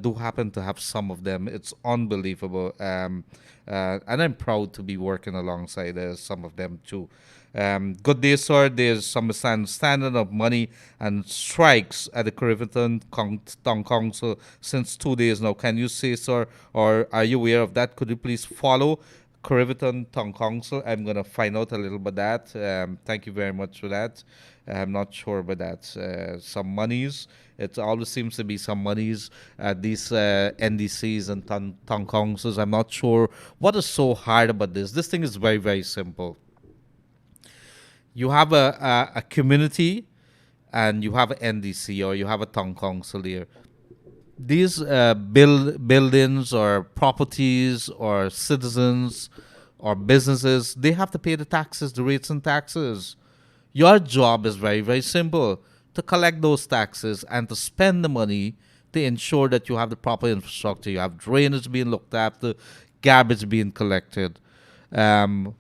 do happen to have some of them. It's unbelievable, and I'm proud to be working alongside some of them too. Good day, sir. There's some misunderstanding of money and strikes at the Caribbean Town Council since 2 days now. Can you say, sir, or are you aware of that? Could you please follow Caribbean Town Council? I'm going to find out a little about that. Thank you very much for that. I'm not sure about that. Some monies. It always seems to be some monies at these NDCs and town councils. I'm not sure what is so hard about this. This thing is very, very simple. You have a community and you have an NDC or you have a town council here. These buildings or properties or citizens or businesses, they have to pay the taxes, the rates and taxes. Your job is very, very simple: to collect those taxes and to spend the money to ensure that you have the proper infrastructure, you have drainage being looked after, garbage being collected.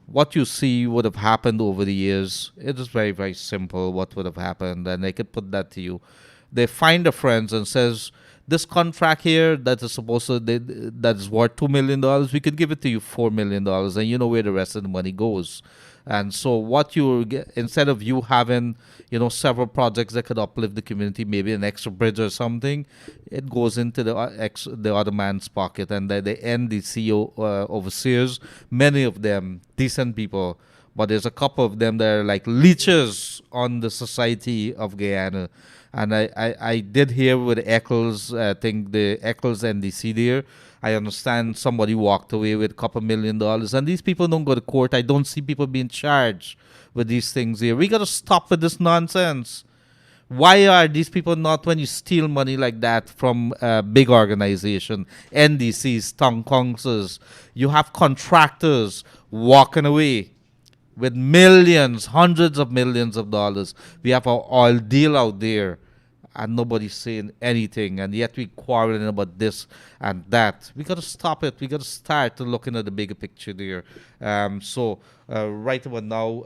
What you see would have happened over the years, it is very, very simple what would have happened, and I could put that to you. They find their friends and says, this contract here that is supposed to, that is worth $2 million, we could give it to you $4 million, and you know where the rest of the money goes. And so what you get, instead of you having, several projects that could uplift the community, maybe an extra bridge or something, it goes into the other man's pocket. And the NDC overseers, many of them decent people, but there's a couple of them that are like leeches on the society of Guyana. And I did hear with Eccles, I think the Eccles NDC there, I understand somebody walked away with a couple $1 million. And these people don't go to court. I don't see people being charged with these things here. We got to stop with this nonsense. Why are these people not, when you steal money like that from a big organization, NDCs, town councils, you have contractors walking away with millions, hundreds of millions of dollars. We have our oil deal out there, and nobody's saying anything, and yet we quarreling about this and that. We got to stop it. We got to start looking at the bigger picture there. So right about now,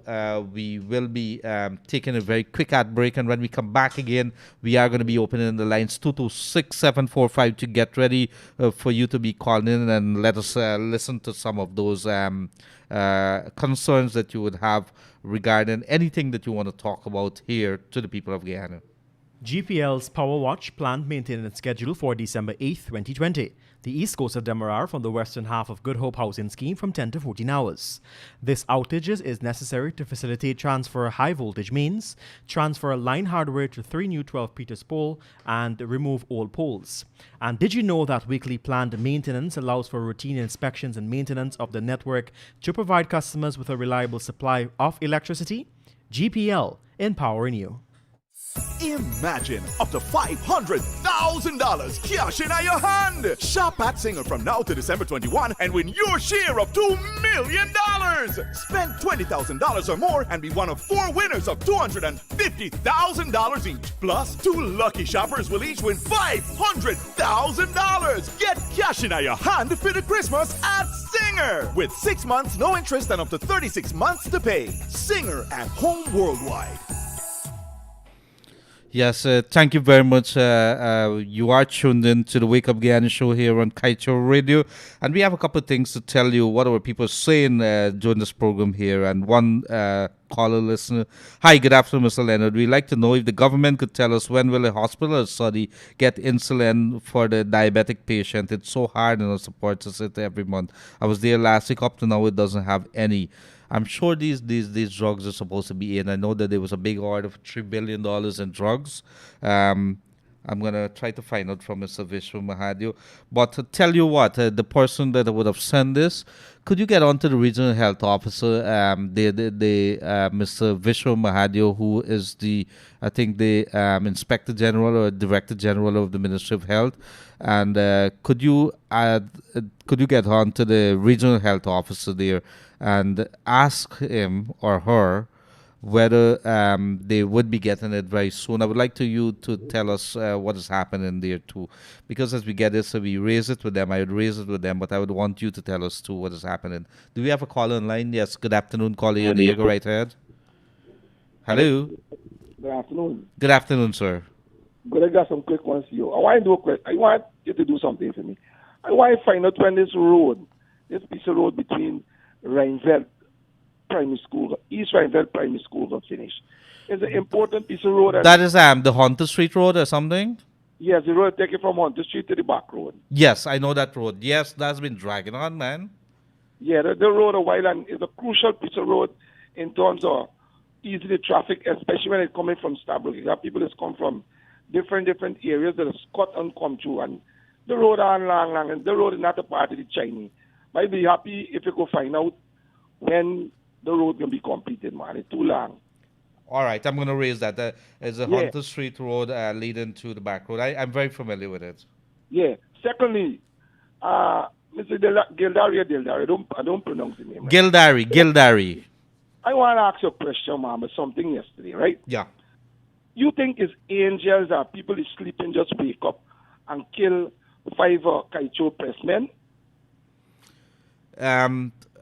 we will be taking a very quick ad break, and when we come back again, we are going to be opening the lines 226-745 to get ready for you to be calling in and let us listen to some of those concerns that you would have regarding anything that you want to talk about here to the people of Guyana. GPL's Power Watch planned maintenance schedule for December 8th, 2020. The east coast of Demerara from the western half of Good Hope housing scheme from 10 to 14 hours. This outage is necessary to facilitate transfer high voltage mains, transfer line hardware to 3 new 12 Peters pole, and remove old poles. And did you know that weekly planned maintenance allows for routine inspections and maintenance of the network to provide customers with a reliable supply of electricity? GPL, empowering you. Imagine up to $500,000 cash in your hand. Shop at Singer from now to December 21 and win your share of $2 million. Spend $20,000 or more and be one of 4 winners of $250,000 each. Plus, 2 lucky shoppers will each win $500,000. Get cash in your hand for the Christmas at Singer with 6 months, no interest, and up to 36 months to pay. Singer at home worldwide. Yes, thank you very much. You are tuned in to the Wake Up Guyana show here on Kaieteur Radio. And we have a couple of things to tell you what our people saying during this program here. And one caller listener. Hi, good afternoon, Mr. Leonard. We'd like to know if the government could tell us when will a hospital or study get insulin for the diabetic patient. It's so hard and it supports us every month. I was there last week. Up to now, it doesn't have any. I'm sure these drugs are supposed to be in. I know that there was a big order for $3 billion in drugs. I'm going to try to find out from Mr. Vishwa Mahadio. But to tell you what, the person that would have sent this, could you get on to the regional health officer, Mr. Vishwa Mahadio, who is I think the Inspector General or Director General of the Ministry of Health, and could you get on to the regional health officer there and ask him or her whether they would be getting it very soon. I would like you to tell us what is happening there too, because as we get this, we raise it with them. I would raise it with them, but I would want you to tell us too what is happening. Do we have a caller online? Yes. Good afternoon, caller. You're on the air. Go right ahead. Hello. Good afternoon. Good afternoon, sir. Good. I got some quick ones for you. I want you to do something for me. I want to find out when this piece of road between Rhineveld Primary School, East Rhineveld Primary School got finished. It's an important piece of road. That is the Haunted Street Road or something? Yes, the road taking from Haunted Street to the back road. Yes, I know that road. Yes, that's been dragging on, man. Yeah, the road a while, and it's a crucial piece of road in terms of easy the traffic, especially when it's coming from Stabrook. You have people that come from different areas that are cut and come through, and the road are long, and the road is not a part of the Chinese. I'd be happy if you could find out when the road can be completed, man. It's too long. All right, I'm going to raise that. There's a Hunter Street Road leading to the back road. I'm very familiar with it. Yeah. Secondly, Mr. Gildarie, I don't pronounce the name. Right? Gildarie. I want to ask you a question, ma'am, about something yesterday, right? Yeah. You think it's angels or people is sleeping just wake up and kill 5 Kaieteur pressmen?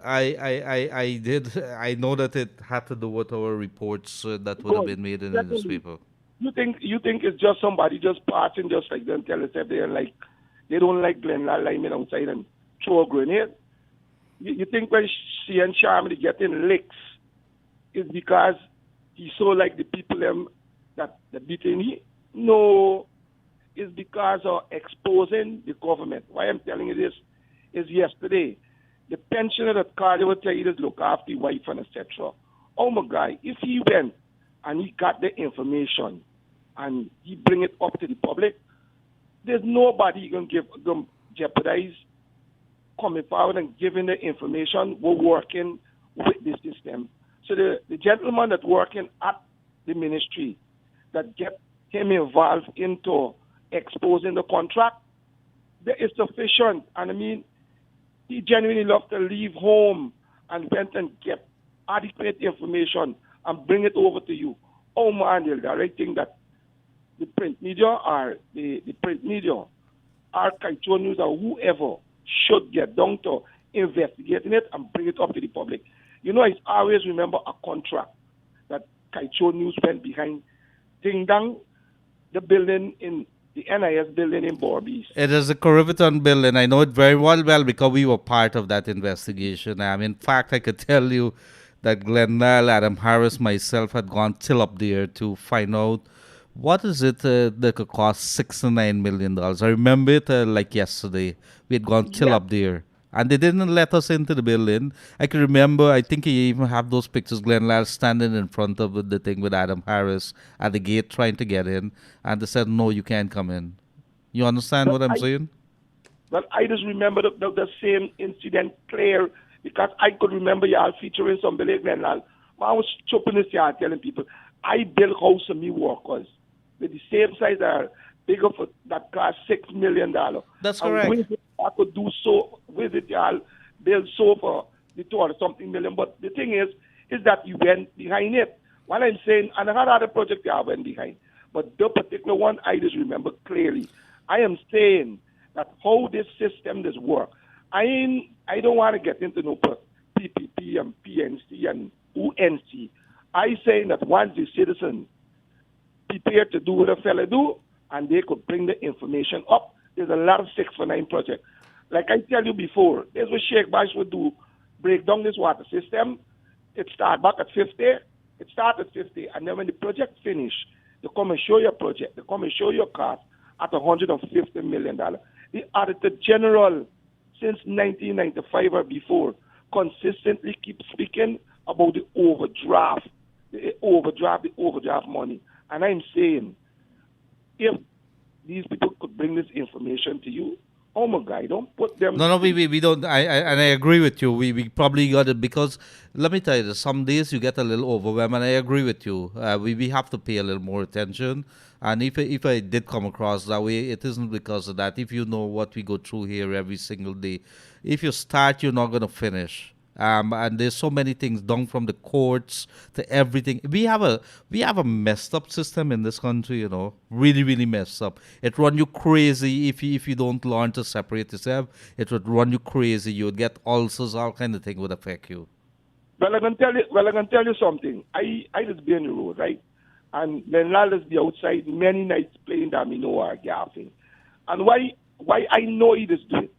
I did. I know that it had to do with our reports that would have been made in the newspaper. You think it's just somebody just passing just like them tell us if they don't like Glenlaw linemen outside and throw a grenade? You think when she and Sharmini getting licks is because he so like the people that beating him? No, it's because of exposing the government. Why I'm telling you this is yesterday. The pensioner that called would tell you to look after the wife and etc. Oh my God, if he went and he got the information and he bring it up to the public, there's nobody going to jeopardize coming forward and giving the information. We're working with the system. So the gentleman that's working at the ministry that get him involved into exposing the contract, there is sufficient. And I mean, he genuinely loved to leave home and went and get adequate information and bring it over to you. Oh man, the right thing that the print media or the print media or Kaieteur News or whoever should get down to investigating it and bring it up to the public. You know, I always remember a contract that Kaieteur News went behind. Ding Dang, the building in the NIS building in Borbies. It is a Corriverton building. I know it very well because we were part of that investigation. In fact, I could tell you that Glenlaw, Adam Harris, myself had gone till up there to find out what is it that could cost $69 million. I remember it like yesterday. We had gone till up there. And they didn't let us into the building. I can remember, I think you even have those pictures, Glenlaw standing in front of the thing with Adam Harris at the gate trying to get in. And they said, no, you can't come in. You understand what I'm saying? Well, I just remember the same incident clear because I could remember y'all featuring somebody, Glenlaw. I was chopping this yard telling people, I built house for me workers with the same size that bigger for that cost $6 million. That's correct. I could do so with it, y'all build so for the 200-something million. But the thing is that you went behind it. While I'm saying, and I had other projects I went behind, but the particular one I just remember clearly. I am saying that how this system does work. I don't want to get into no PPP and PNC and UNC. I saying that once the citizen prepare to do what a fella do, and they could bring the information up. There's a lot of 649 projects. Like I tell you before, there's what Sheikh Bash would do, break down this water system. It start back at 50. It started at 50, and then when the project finish, they come and show your project. They come and show your cost at $150 million. The Auditor General, since 1995 or before, consistently keeps speaking about the overdraft money. And I'm saying, if these people could bring this information to you. Oh my God, don't put them. No, we don't. And I agree with you. We probably got it because let me tell you, some days you get a little overwhelmed, and I agree with you. We have to pay a little more attention. And if I did come across that way, it isn't because of that. If you know what we go through here every single day, if you start, you're not gonna finish. And there's so many things down from the courts to everything. We have a messed up system in this country, really, really messed up. It run you crazy if you don't learn to separate yourself. It would run you crazy. You would get ulcers, all kind of thing would affect you. Well, I can tell you something. I just be on the road, right? And Leonard just be outside many nights playing domino or gaffing. And why I know he just do it?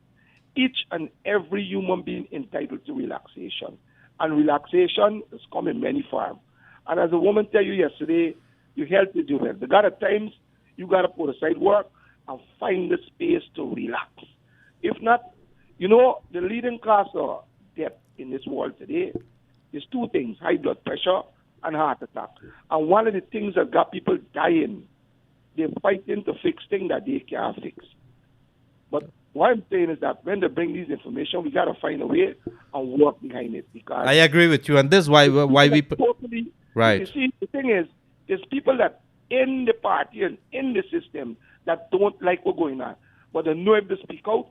Each and every human being entitled to relaxation. And relaxation is come in many forms. And as a woman tell you yesterday, your health is your wealth. There at times you got to put aside work and find the space to relax. If not, the leading cause of death in this world today is two things, high blood pressure and heart attack. And one of the things that got people dying, they're fighting to fix things that they can't fix. But what I'm saying is that when they bring this information, we got to find a way and work behind it. Because I agree with you, and this is why we totally, right. You see, the thing is, there's people that in the party and in the system that don't like what's going on, but they know if they speak out,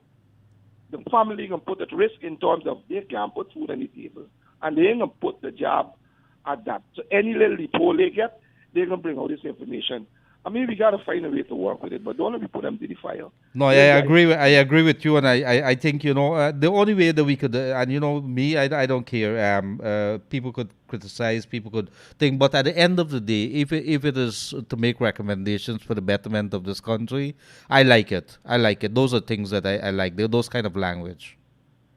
the family can put at risk in terms of they can't put food on the table, and they ain't gonna put the job at that. So any little loophole they get, they're gonna bring out this information. I mean, we got to find a way to work with it, but don't let me put them to the fire. No, I agree. I agree with you, and I think the only way that we could, and me, I don't care. People could criticize, people could think, but at the end of the day, if it is to make recommendations for the betterment of this country, I like it. Those are things that I like. They're those kind of language.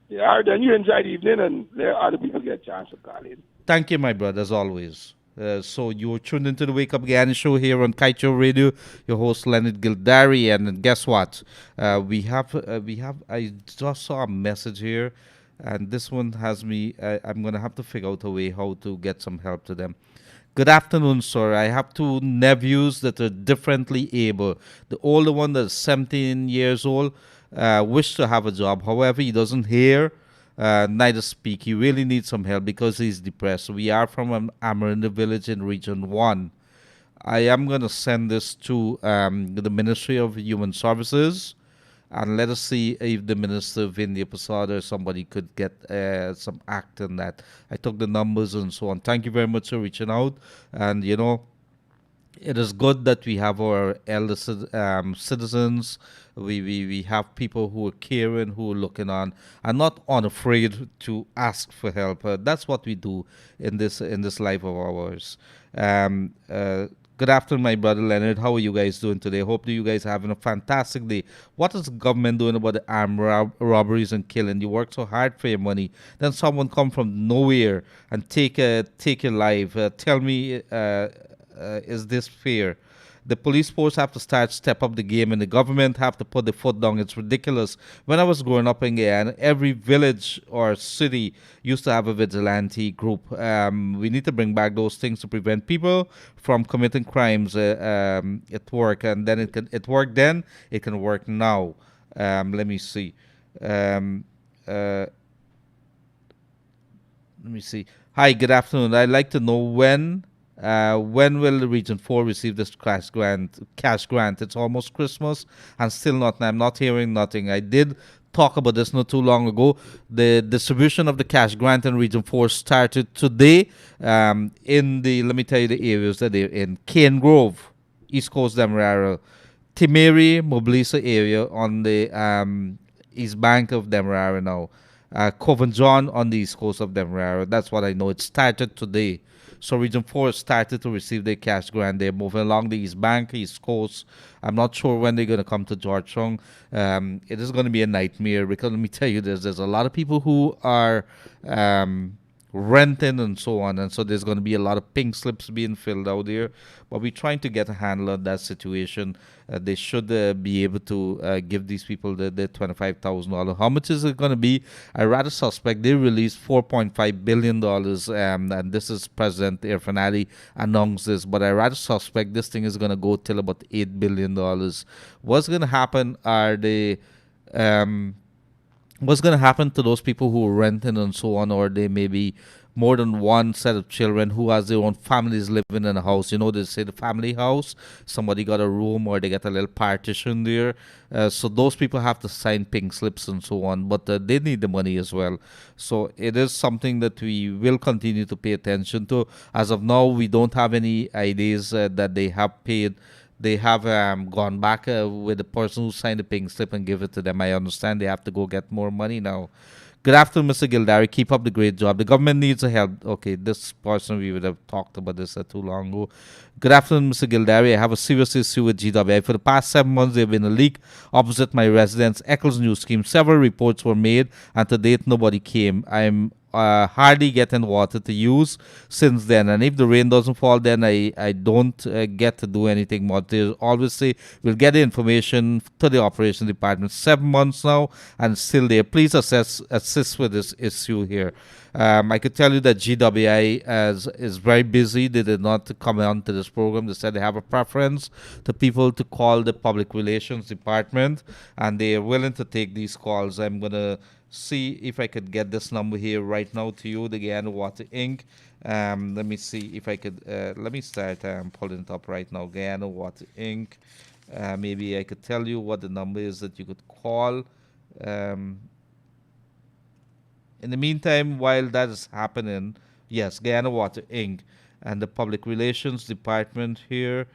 Yeah, then you enjoy the evening, and there other people get a chance to call in. Thank you, my brother, as always. So you're tuned into the Wake Up Guyana show here on Kaieteur Radio. Your host Leonard Gildarie, and guess what? We have. I just saw a message here, and this one has me. I'm gonna have to figure out a way how to get some help to them. Good afternoon, sir. I have two nephews that are differently able. The older one that's 17 years old wish to have a job. However, he doesn't hear. Neither speak. He really needs some help because he's depressed. We are from an Amarinda village in Region 1. I am going to send this to the Ministry of Human Services, and let us see if the Minister, Vindia Posada, or somebody could get some act on that. I took the numbers and so on. Thank you very much for reaching out. And, it is good that we have our elder citizens. We have people who are caring, who are looking on, and not unafraid to ask for help. That's what we do in this life of ours. Good afternoon, my brother Leonard. How are you guys doing today? Hope that you guys are having a fantastic day. What is the government doing about the armed robberies and killing? You work so hard for your money, then someone come from nowhere and take your life. Tell me. Is this fair? The police force have to step up the game, and the government have to put the foot down. It's ridiculous. When I was growing up in Guyana, every village or city used to have a vigilante group. We need to bring back those things to prevent people from committing crimes at work. And then it worked then, it can work now. Let me see. Let me see. Hi, good afternoon. I'd like to know when will the Region 4 receive this cash grant? It's almost Christmas and still not. I'm not hearing nothing. I did talk about this not too long ago. The distribution of the cash grant in Region 4 started today in let me tell you the areas that they're in. Cane Grove, East Coast Demerara, Timeri, Moblisa area on the east bank of Demerara now. Coven John on the east coast of Demerara. That's what I know. It started today. So Region 4 started to receive their cash grant. They're moving along the East Bank, East Coast. I'm not sure when they're going to come to Georgetown. It is going to be a nightmare because let me tell you this. There's a lot of people who are renting and so on. And so there's going to be a lot of pink slips being filled out there. But we're trying to get a handle on that situation. They should be able to give these people the $25,000. How much is it going to be? I rather suspect they released $4.5 billion. And this is President Irfan announced this. But I rather suspect this thing is going to go till about $8 billion. What's going to happen are what's going to happen to those people who are renting and so on, or they may be more than one set of children who has their own families living in a house. You know, they say the family house, somebody got a room or they got a little partition there. So those people have to sign pink slips and so on, but they need the money as well. So it is something that we will continue to pay attention to. As of now, we don't have any ideas that they have paid. They have gone back with the person who signed the pink slip and give it to them. I understand they have to go get more money now. Good afternoon, Mr. Gildarie. Keep up the great job. The government needs a help. Okay, this person, we would have talked about this too long ago. Good afternoon, Mr. Gildarie. I have a serious issue with GWI. For the past 7 months, there have been a leak opposite my residence, Eccles New Scheme. Several reports were made, and to date, nobody came. I'm hardly getting water to use since then, and if the rain doesn't fall, then I don't get to do anything more. They always say we'll get the information to the operations department. 7 months now and still there. Please assist with this issue here. I could tell you that GWI is very busy. They did not come on to this program. They said they have a preference to people to call the public relations department, and they are willing to take these calls. I'm going to see if I could get this number here right now to you, the Guyana Water Inc. Let me see if I could, let me start pulling it up right now, Guyana Water Inc. Maybe I could tell you what the number is that you could call. In the meantime, while that is happening, yes, Guyana Water Inc. and the Public Relations Department here.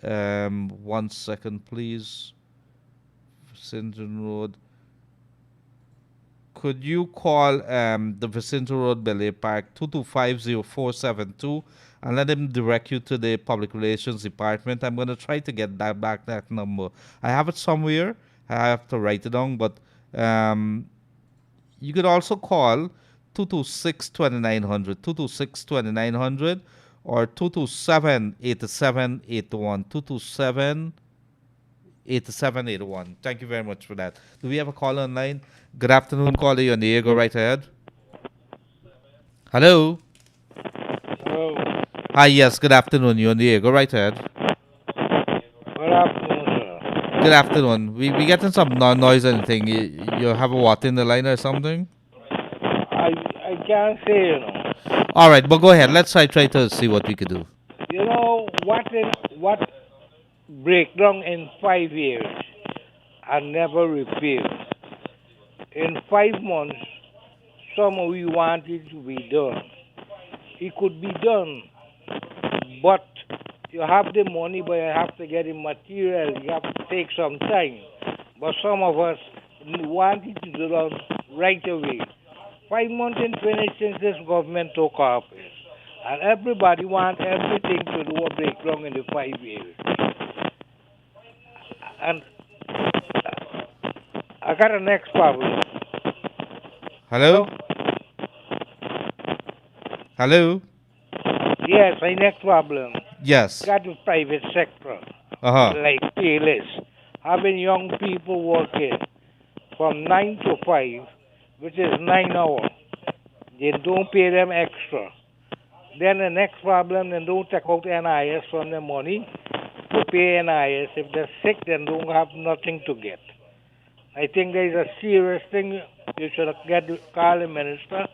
1 second, please. Vicinton Road. Could you call the Vicinton Road, Bel Park, 225-0472, and let them direct you to the Public Relations Department? I'm going to try to get that number. I have it somewhere. I have to write it down, but you could also call 226-2900, 226-2900, or 227-8781, 227-8781. Thank you very much for that. Do we have a caller online? Good afternoon, caller. You're on the air. Go right ahead. Hello. Hello. Hi, yes. Good afternoon. You're on the air. Go right ahead. Good afternoon, sir. Good afternoon. We getting some noise or anything. You have a water in the line or something? I can't say, you know. All right, but go ahead. Let's try to see what we could do. You know, what breakdown in 5 years and never repaired. In 5 months, some we wanted to be done. It could be done, but you have the money, but you have to get the material. You have to take some time. But some of us wanted to do it right away. 5 months and finished since this government took office. And everybody wants everything to do a breakdown in the 5 years. And I got a next problem. Hello? Hello? Yes, my next problem. Yes. Got the private sector, like PLS, having young people working from 9 to 5, which is 9 hours. They don't pay them extra. Then the next problem, they don't take out NIS from the money to pay NIS. If they're sick, they don't have nothing to get. I think there is a serious thing. You should call the minister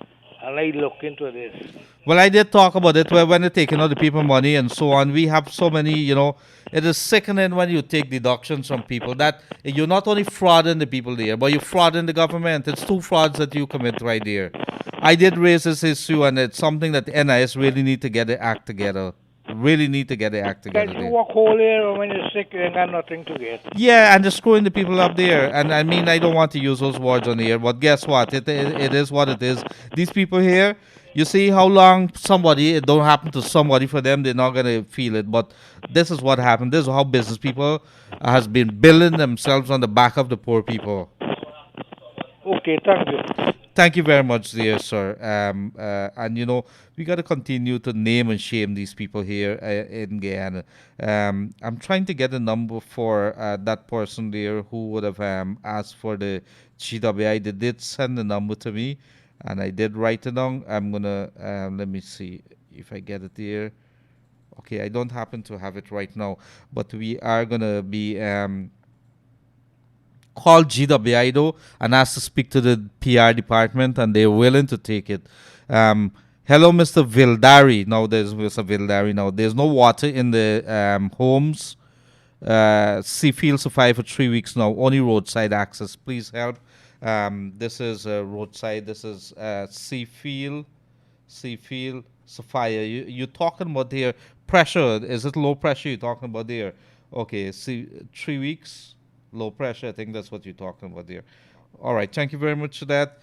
and let look into this. Well, I did talk about it when they're taking out the people money and so on. We have so many, it is sickening when you take deductions from people that you're not only frauding the people there, but you're frauding the government. It's 2 frauds that you commit right there. I did raise this issue, and it's something that the NIS really need to get the act together. Really need to get the act together. Can you walk whole year when you're sick, you ain't got nothing to get? Yeah, and they're screwing the people up there. And I mean, I don't want to use those words on the air, but guess what? It is what it is. These people here, you see how long it don't happen to somebody for them, they're not going to feel it. But this is what happened. This is how business people has been billing themselves on the back of the poor people. Okay, thank you. Thank you very much, dear sir. And we got to continue to name and shame these people here in Guyana. I'm trying to get a number for that person there who would have asked for the GWI. They did send the number to me, and I did write it down. I'm gonna let me see if I get it here. Okay, I don't happen to have it right now, but we are gonna be call GWI though and ask to speak to the PR department, and they're willing to take it. Hello, Mr. Gildarie. Now there's Mr. Gildarie. Now there's no water in the homes. Sea field survived for 3 weeks now. Only roadside access. Please help. This is roadside. This is sea field. Sophia. You're talking about their pressure. Is it low pressure you're talking about there? Okay. See, 3 weeks. Low pressure, I think that's what you're talking about there. All right, thank you very much for that.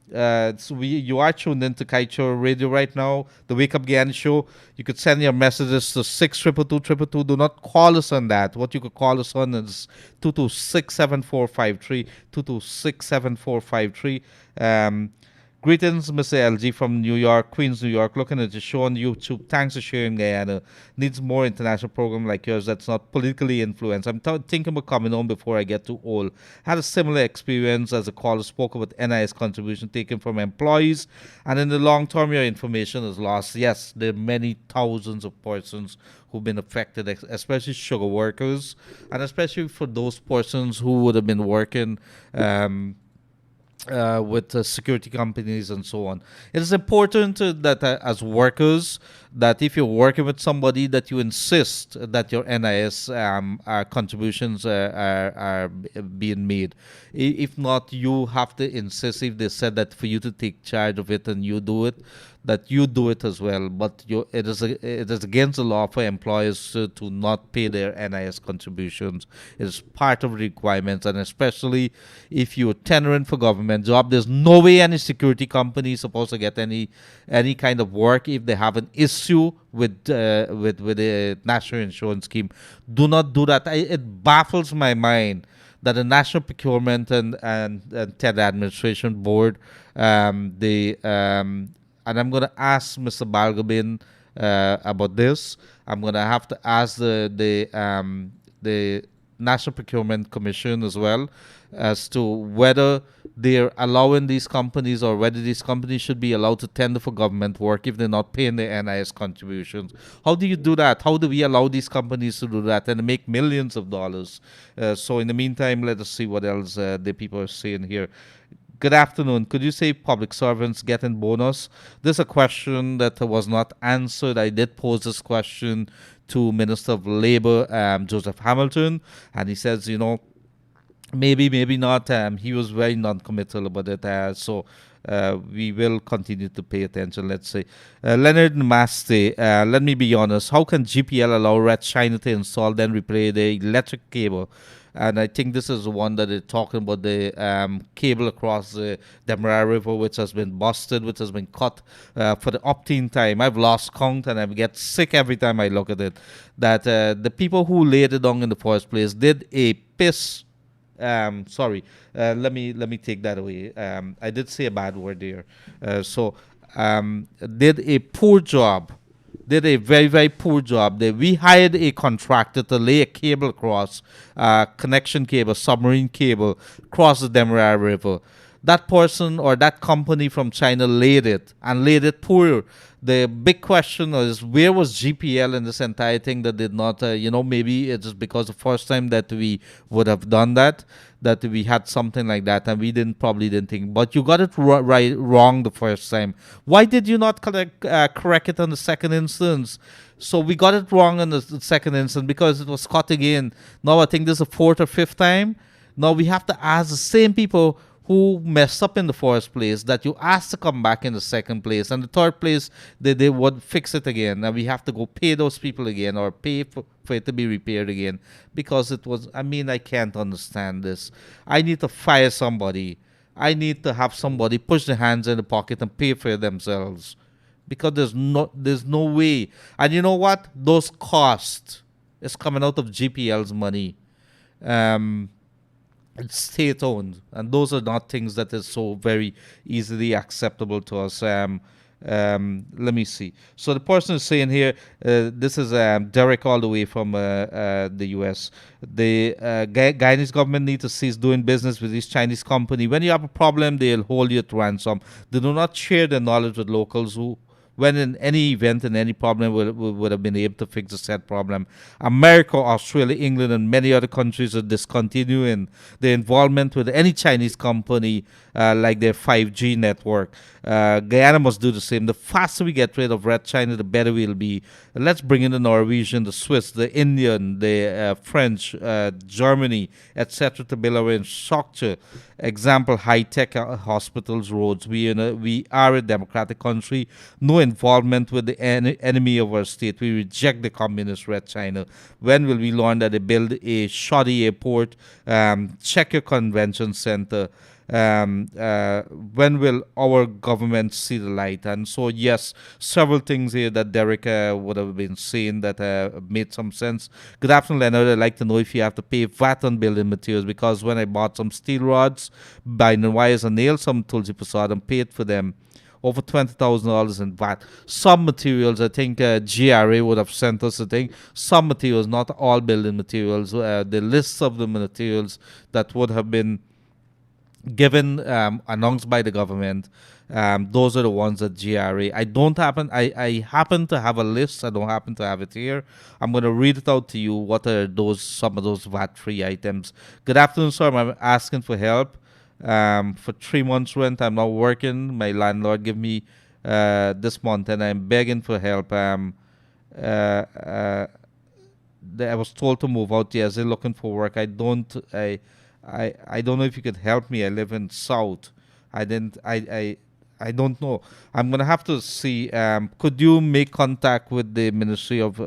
You are tuned into Kaieteur Radio right now, the Wake Up Guyana show. You could send your messages to 6222222. Do not call us on that. What you could call us on is 2267453, 2267453. Greetings, Mr. LG from New York, Queens, New York. Looking at the show on YouTube. Thanks for sharing Guyana. Needs more international program like yours that's not politically influenced. I'm thinking about coming home before I get too old. Had a similar experience as a caller spoke about NIS contribution taken from employees, and in the long term, your information is lost. Yes, there are many thousands of persons who've been affected, especially sugar workers, and especially for those persons who would have been working with security companies and so on. It is important that as workers, that if you're working with somebody, that you insist that your NIS contributions are being made. If not, you have to insist, if they said that for you to take charge of it and you do it, that you do it as well. But it is against the law for employers to not pay their NIS contributions. It is part of the requirements, and especially if you're tendering for government job, there's no way any security company is supposed to get any kind of work if they have an issue with the national insurance scheme. Do not do that. It baffles my mind that the National Procurement and Tender Administration Board, and I'm going to ask Mr. Balgobin about this. I'm going to have to ask the National Procurement Commission as well as to whether they're allowing these companies, or whether these companies should be allowed to tender for government work if they're not paying their NIS contributions. How do you do that? How do we allow these companies to do that and make millions of dollars? So in the meantime, let us see what else the people are saying here. Good afternoon. Could you say public servants getting bonus? This is a question that was not answered. I did pose this question to Minister of Labor, Joseph Hamilton, and he says, maybe not. He was very non-committal about it. So we will continue to pay attention, let's say. Leonard Maste, let me be honest. How can GPL allow Red China to install then replay the electric cable? And I think this is the one that is talking about the cable across the Demerara River, which has been busted, which has been cut for the umpteenth time. I've lost count, and I get sick every time I look at it. That the people who laid it down in the first place did a piss. Let me take that away. I did say a bad word there. Did a poor job. Did a very, very poor job. We hired a contractor to lay a cable across, connection cable, submarine cable, across the Demerara River. That person or that company from China laid it, and laid it poor. The big question is, where was GPL in this entire thing that did not, maybe it's just because the first time that we would have done that we had something like that, and we probably didn't think. But you got it wrong the first time. Why did you not correct it on the second instance? So we got it wrong on the second instance because it was caught again. Now I think this is the fourth or fifth time. Now we have to ask the same people who messed up in the first place that you asked to come back in the second place, and the third place they would fix it again, and we have to go pay those people again, or pay for it to be repaired again, because it was, I can't understand this. I need to fire somebody. I need to have somebody push their hands in the pocket and pay for it themselves, because there's no way. And you know what? Those costs is coming out of GPL's money. It's state-owned, and those are not things that is so very easily acceptable to us. Let me see. So the person is saying here, this is Derek all the way from the U.S. The Guyanese government need to cease doing business with this Chinese company. When you have a problem, they'll hold you to ransom. They do not share their knowledge with locals who, when in any event and any problem, would have been able to fix the said problem. America, Australia, England, and many other countries are discontinuing their involvement with any Chinese company like their 5G network. Guyana must do the same. The faster we get rid of Red China, the better we'll be. Let's bring in the Norwegian, the Swiss, the Indian, the French, Germany, etc. to build our infrastructure. Example, high-tech hospitals, roads. We are a democratic country. No involvement with the enemy of our state. We reject the communist Red China. When will we learn that they build a shoddy airport? Check your convention center. When will our government see the light? And so, yes, several things here that Derek would have been saying that made some sense. Good afternoon, Leonard. I'd like to know if you have to pay VAT on building materials, because when I bought some steel rods, binding wires and nails, some Tulsi Prasad, and paid for them over $20,000 in VAT. Some materials, I think GRA would have sent us a thing. Some materials, not all building materials. The lists of the materials that would have been given, announced by the government, those are the ones that GRA. I happen to have a list. I don't happen to have it here. I'm going to read it out to you. What are some of those VAT-free items? Good afternoon, sir. I'm asking for help. For 3 months rent, I'm not working. My landlord gave me this month, and I'm begging for help. I was told to move out. Yes, they're looking for work. I don't know if you could help me. I live in South. I don't know. I'm gonna have to see. Could you make contact with the Ministry of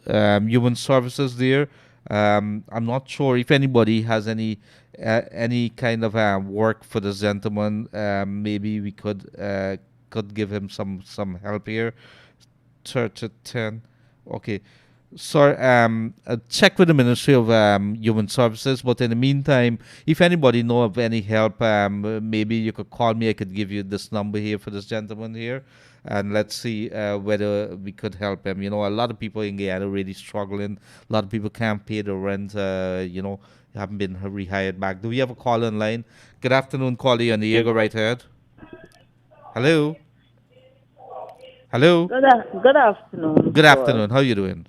Human Services there? I'm not sure if anybody has any kind of work for this gentleman. Maybe we could give him some help here. 10. Okay. Sir, check with the Ministry of Human Services. But in the meantime, if anybody know of any help, maybe you could call me. I could give you this number here for this gentleman here, and let's see whether we could help him. You know, a lot of people in Guyana are really struggling. A lot of people can't pay the rent. Haven't been rehired back. Do we have a call online? Good afternoon, caller on the air. Go right ahead. Hello. Hello. Good afternoon. Good afternoon. How you doing?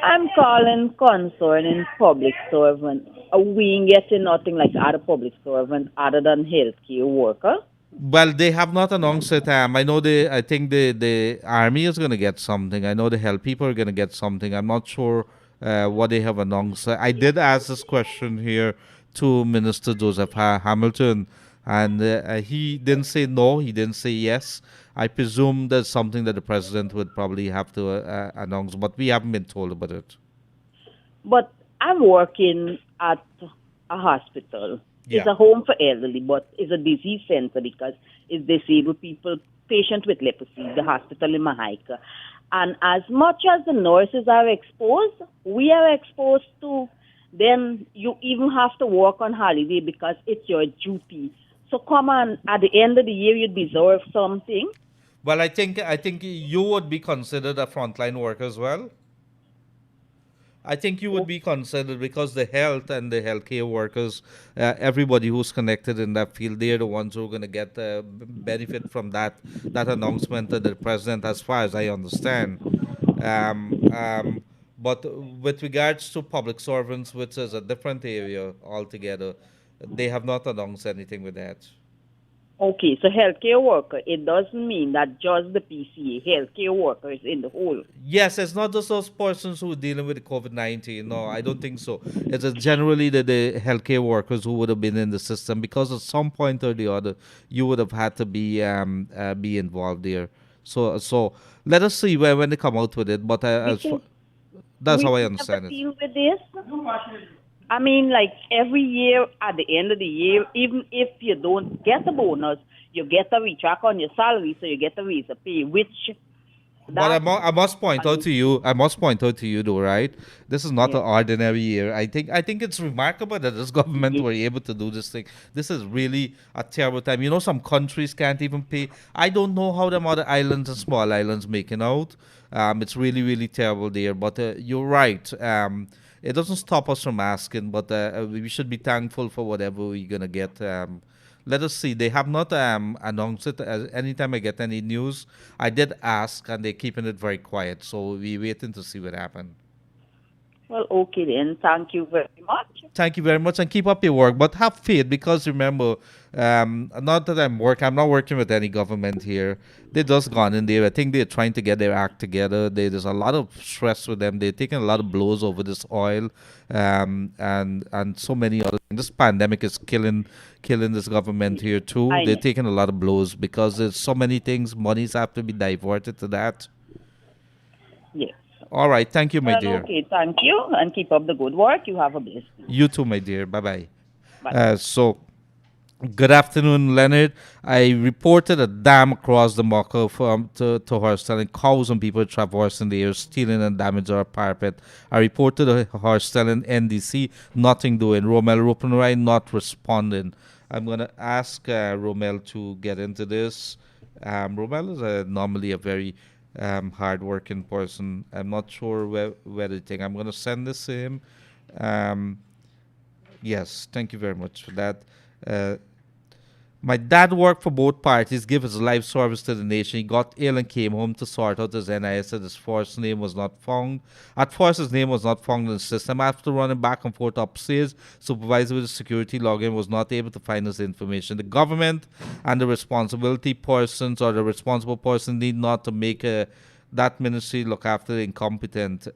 I'm calling concerning public servant. We ain't getting nothing like other public servant other than healthcare worker. Well, they have not announced it. I know I think the army is going to get something. I know the health people are going to get something. I'm not sure what they have announced. I did ask this question here to Minister Joseph Hamilton, and he didn't say no. He didn't say yes. I presume that's something that the president would probably have to announce, but we haven't been told about it. But I'm working at a hospital. Yeah. It's a home for elderly, but it's a disease center because it's disabled people, patient with leprosy, the hospital in Mahaika. And as much as the nurses are exposed, we are exposed too. Then you even have to work on holiday because it's your duty. So come on, at the end of the year, you deserve something. Well, I think you would be considered a frontline worker as well. I think you would be considered because the health and the healthcare workers, everybody who's connected in that field, they're the ones who are going to get benefit from that announcement that the president, as far as I understand. But with regards to public servants, which is a different area altogether, they have not announced anything with that. Okay, so healthcare worker, it doesn't mean that just the PCA, healthcare workers in the whole. Yes, it's not just those persons who are dealing with the COVID-19. No, I don't think so. It's generally the healthcare workers who would have been in the system, because at some point or the other, you would have had to be involved there. So let us see when they come out with it. But that's how I understand it. Deal with this? I mean, like every year at the end of the year, even if you don't get a bonus, you get a retract on your salary, so you get a raise of pay, which But I must point out to you. I must point out to you, though, right? This is not Yeah. an ordinary year. I think it's remarkable that this government were able to do this thing. This is really a terrible time. You know, some countries can't even pay. I don't know how them other islands and small islands making out. It's really really terrible there. But you're right. It doesn't stop us from asking, but we should be thankful for whatever we're gonna get. Let us see. They have not announced it. Anytime I get any news, I did ask, and they're keeping it very quiet. So we're waiting to see what happens. Well, okay then. Thank you very much. Thank you very much, and keep up your work. But have faith, because remember, not that I'm not working with any government here. They just gone in there. I think they're trying to get their act together. There's a lot of stress with them. They're taking a lot of blows over this oil, and so many other things. This pandemic is killing this government here too. I They're know. taking a lot of blows because there's so many things. Monies have to be diverted to that. Yes. All right. Thank you, my Well, dear. okay, thank you, and keep up the good work. You have a blessed day. You too, my dear. Bye-bye. Bye. Good afternoon, Leonard. I reported a dam across the Mocco to her, telling cows and people traversing the air, stealing and damaging our parapet. I reported her telling NDC, nothing doing. Romel Rupenrai not responding. I'm going to ask Romel to get into this. Romel is normally a very hard-working person. I'm not sure where they think. I'm going to send this to him. Yes, thank you very much for that. My dad worked for both parties, gave his life service to the nation. He got ill and came home to sort out his NIS. His first name was not found. At first, his name was not found in the system. After running back and forth upstairs, supervisor with the security login was not able to find his information. The government and the responsibility persons or the responsible person need not to make that ministry look after the incompetent.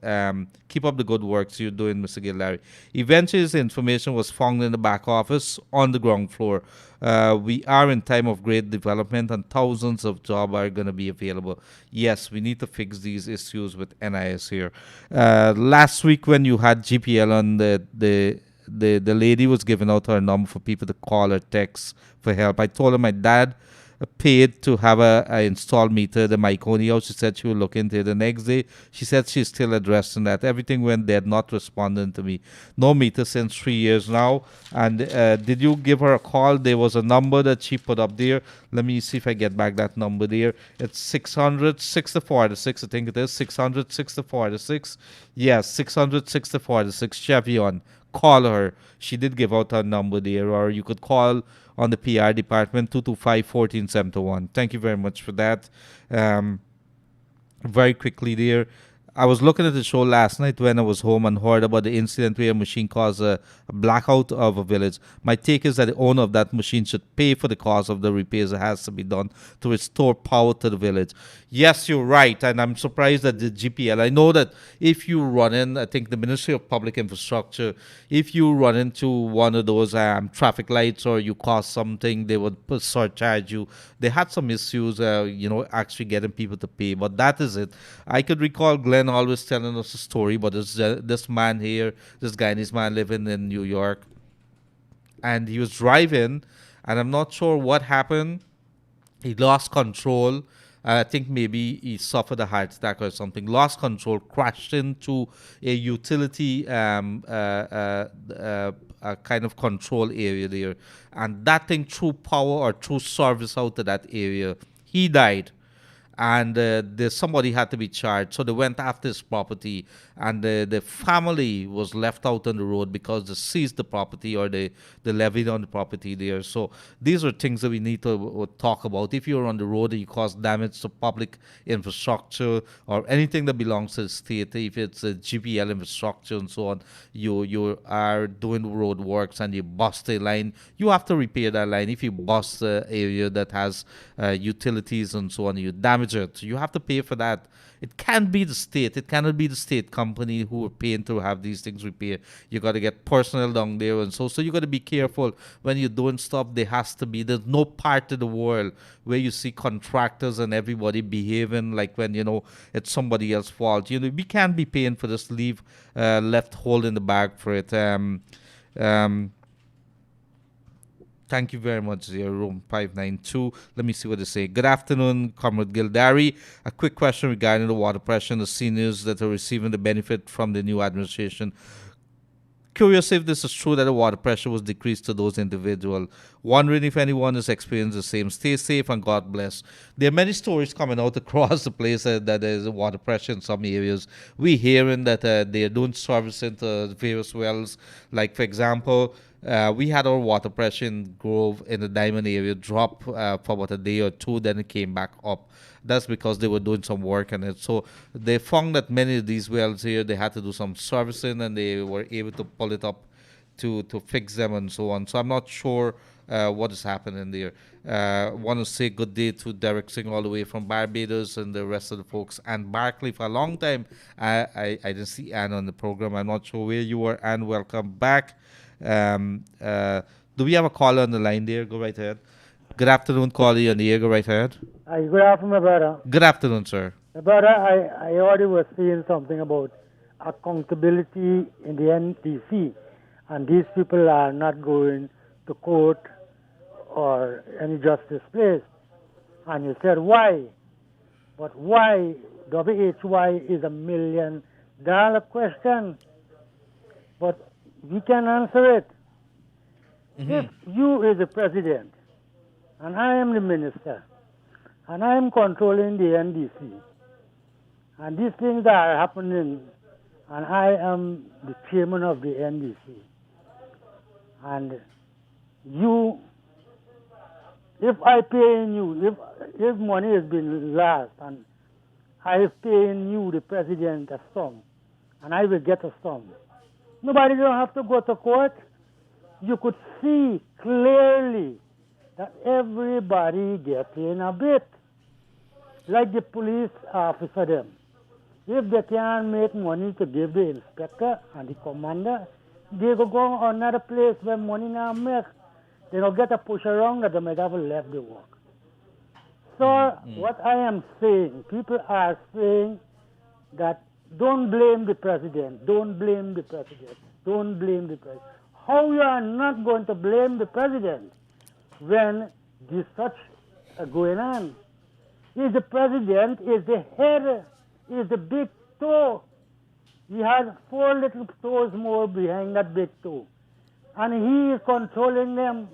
Keep up the good works you're doing, Mr. Gildarie. Eventually, his information was found in the back office on the ground floor. We are in time of great development, and thousands of jobs are going to be available. Yes, we need to fix these issues with NIS here. Last week, when you had GPL on, the lady was giving out her number for people to call or text for help. I told her my dad paid to have a installed meter, the Myconi house. She said she would look into it. The next day, she said she's still addressing that. Everything went dead, not responding to me. No meter since 3 years now. And did you give her a call? There was a number that she put up there. Let me see if I get back that number there. It's 600 646, I think it is. 600 646. Yes, 600 646. Chevion. Call her. She did give out her number there. Or you could call on the PR department, 225-1471. Thank you very much for that. Very quickly there, I was looking at the show last night when I was home and heard about the incident where a machine caused a blackout of a village. My take is that the owner of that machine should pay for the cost of the repairs that has to be done to restore power to the village. Yes, you're right, and I'm surprised that the GPL, I know that if you run in, I think the Ministry of Public Infrastructure, if you run into one of those traffic lights or you cost something, they would surcharge you. They had some issues, actually getting people to pay, but that is it. I could recall Glenn always telling us a story, but this man here, this Guyanese man living in New York, and he was driving, and I'm not sure what happened. He lost control. I think maybe he suffered a heart attack or something. Lost control, crashed into a utility kind of control area there, and that thing threw power or threw service out to that area. He died. And somebody had to be charged, so they went after his property, and the family was left out on the road because they seized the property or they levied on the property there. So these are things that we need to talk about. If you're on the road and you cause damage to public infrastructure or anything that belongs to the state, if it's a GPL infrastructure and so on, you are doing road works and you bust a line, you have to repair that line. If you bust the area that has utilities and so on, you damage it, you have to pay for that. It can't be the state. It cannot be the state company who are paying to have these things repaired. You got to get personnel down there, and so you got to be careful when you're doing stuff. There's no part of the world where you see contractors and everybody behaving like when it's somebody else's fault. We can't be paying for this. Left holding the bag for it. Thank you very much, dear. Room 592. Let me see what they say. Good afternoon, Comrade Gildarie. A quick question regarding the water pressure and the seniors that are receiving the benefit from the new administration. Curious if this is true that the water pressure was decreased to those individuals. Wondering if anyone has experienced the same. Stay safe and God bless. There are many stories coming out across the place that there's water pressure in some areas. We hearing that they are doing servicing to various wells. Like, for example, we had our water pressure in Grove in the Diamond area drop for about a day or two, then it came back up. That's because they were doing some work on it. So they found that many of these wells here, they had to do some servicing and they were able to pull it up to fix them and so on. So I'm not sure what is happening there. Want to say good day to Derek Singh all the way from Barbados and the rest of the folks. And Barclay, for a long time, I didn't see Anne on the program. I'm not sure where you were. Anne, welcome back. Do we have a caller on the line there? Go right ahead. Good afternoon, caller on the air. Go right ahead. Good afternoon, my brother. Good afternoon, sir. My brother, I already was saying something about accountability in the NDC, and these people are not going to court or any justice place. And you said why? But why? WHY is $1 million question. But we can answer it. If you is the president, and I am the minister, and I am controlling the NDC, and these things are happening, and I am the chairman of the NDC, and you, if I paying you, if money has been lost, and I is paying you, the president, a sum, and I will get a sum, nobody don't have to go to court. You could see clearly that everybody getting a bit. Like the police officer them. If they can't make money to give the inspector and the commander, they go another place where money now make. They don't get a push around that they might have left the work. So what I am saying, people are saying that don't blame the president, don't blame the president, don't blame the president. How you are not going to blame the president when this such going on? Is the president, is the head, is the big toe. He has 4 little toes more behind that big toe. And he is controlling them.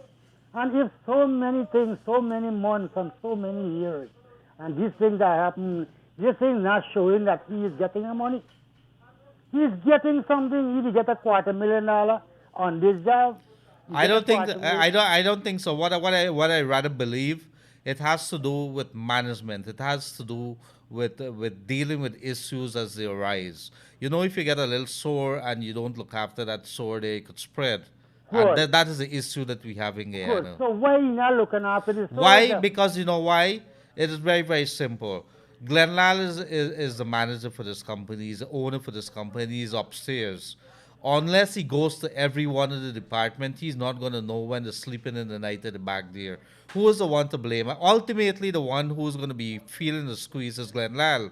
And if so many things, so many months and so many years, and these things are happening, this is not showing that he is getting the money. He is getting something, he will get $250,000 on this job. I don't think so. What I rather believe, it has to do with management. It has to do with dealing with issues as they arise. You know, if you get a little sore and you don't look after that sore, they could spread. And that is the issue that we have in Guyana. Good. So why you not looking after this? Why? Because you know why? It is very, very simple. Glenlal is the manager for this company. He's the owner for this company. He's upstairs. Unless he goes to every one of the department, he's not going to know when they're sleeping in the night at the back there. Who is the one to blame? Ultimately, the one who's going to be feeling the squeeze is Glenlal.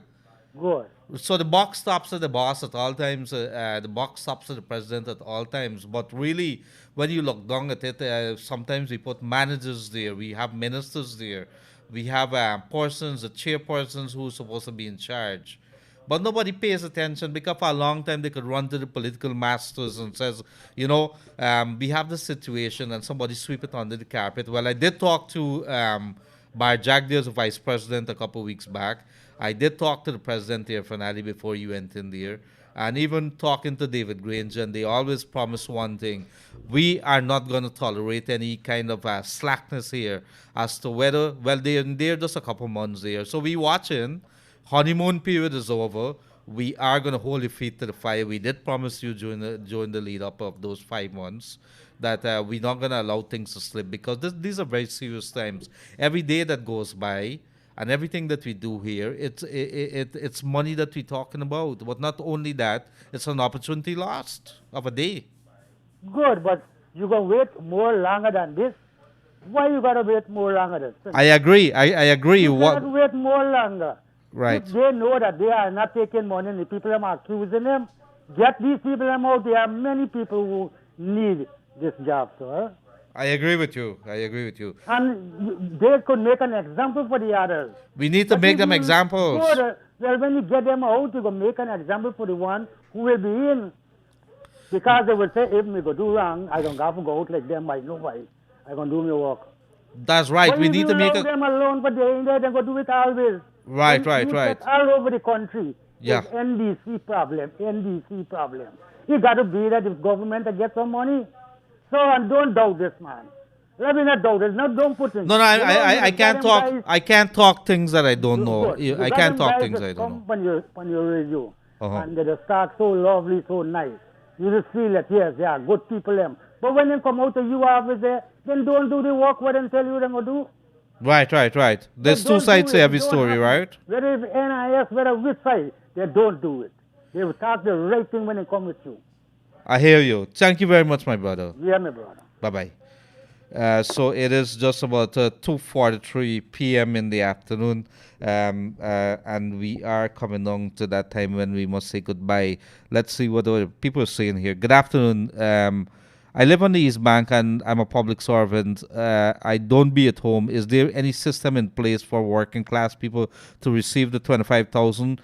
Good. So the buck stops at the boss at all times. The buck stops at the president at all times. But really, when you look down at it, sometimes we put managers there. We have ministers there. We have persons, the chairpersons who are supposed to be in charge. But nobody pays attention because for a long time they could run to the political masters and says, you know, we have this situation and somebody sweep it under the carpet. Well, I did talk to Bar Jagdir, the vice president, a couple of weeks back. I did talk to the president here, Fanali, before you went in there. And even talking to David Granger, and they always promise one thing. We are not going to tolerate any kind of slackness here as to whether, well, they're just a couple months there. So we watching. Honeymoon period is over. We are going to hold your feet to the fire. We did promise you during the lead up of those 5 months that we're not going to allow things to slip because these are very serious times. Every day that goes by and everything that we do here, it's money that we're talking about. But not only that, it's an opportunity lost of a day. Good, but you're going to wait more longer than this? Why you got to wait more longer than this? I agree. I agree. You cannot wait more longer. Right. If they know that they are not taking money and the people are accusing them, get these people out. There are many people who need this job, sir. I agree with you. I agree with you. And they could make an example for the others. We need to But make if them you examples. well, when you get them out, you can make an example for the one who will be in. Because they will say, if me go do wrong, I don't have to go out like them. I know why. I can do my work. That's right. But We if need you to make allow a... them alone for day in there, then go do it always. Right, And right, you right. check all over the country. Yeah. It's NDC problem, NDC problem. You got to be that if government to get some money. So, and don't doubt this, man. Let me not doubt it. No, don't put in. No, I can't talk. I can't talk things that I don't know. You I got can't them talk guys things that I don't know. come on your radio, Uh-huh. and they just talk so lovely, so nice. You just feel that, yes, they are good people, them. But when they come out to you office there, then don't do the work what they tell you they're going to do. Right. There's They don't two sides do to it. every It don't story, happen. right? Whether it's NIS, whether which side, they don't do it. They will talk the right thing when they come with you. I hear you. Thank you very much, my brother. Yeah, my brother. Bye-bye. So it is just about 2:43 p.m. in the afternoon, and we are coming down to that time when we must say goodbye. Let's see what the people are saying here. Good afternoon. I live on the East Bank and I'm a public servant. I don't be at home. Is there any system in place for working class people to receive the 25,000?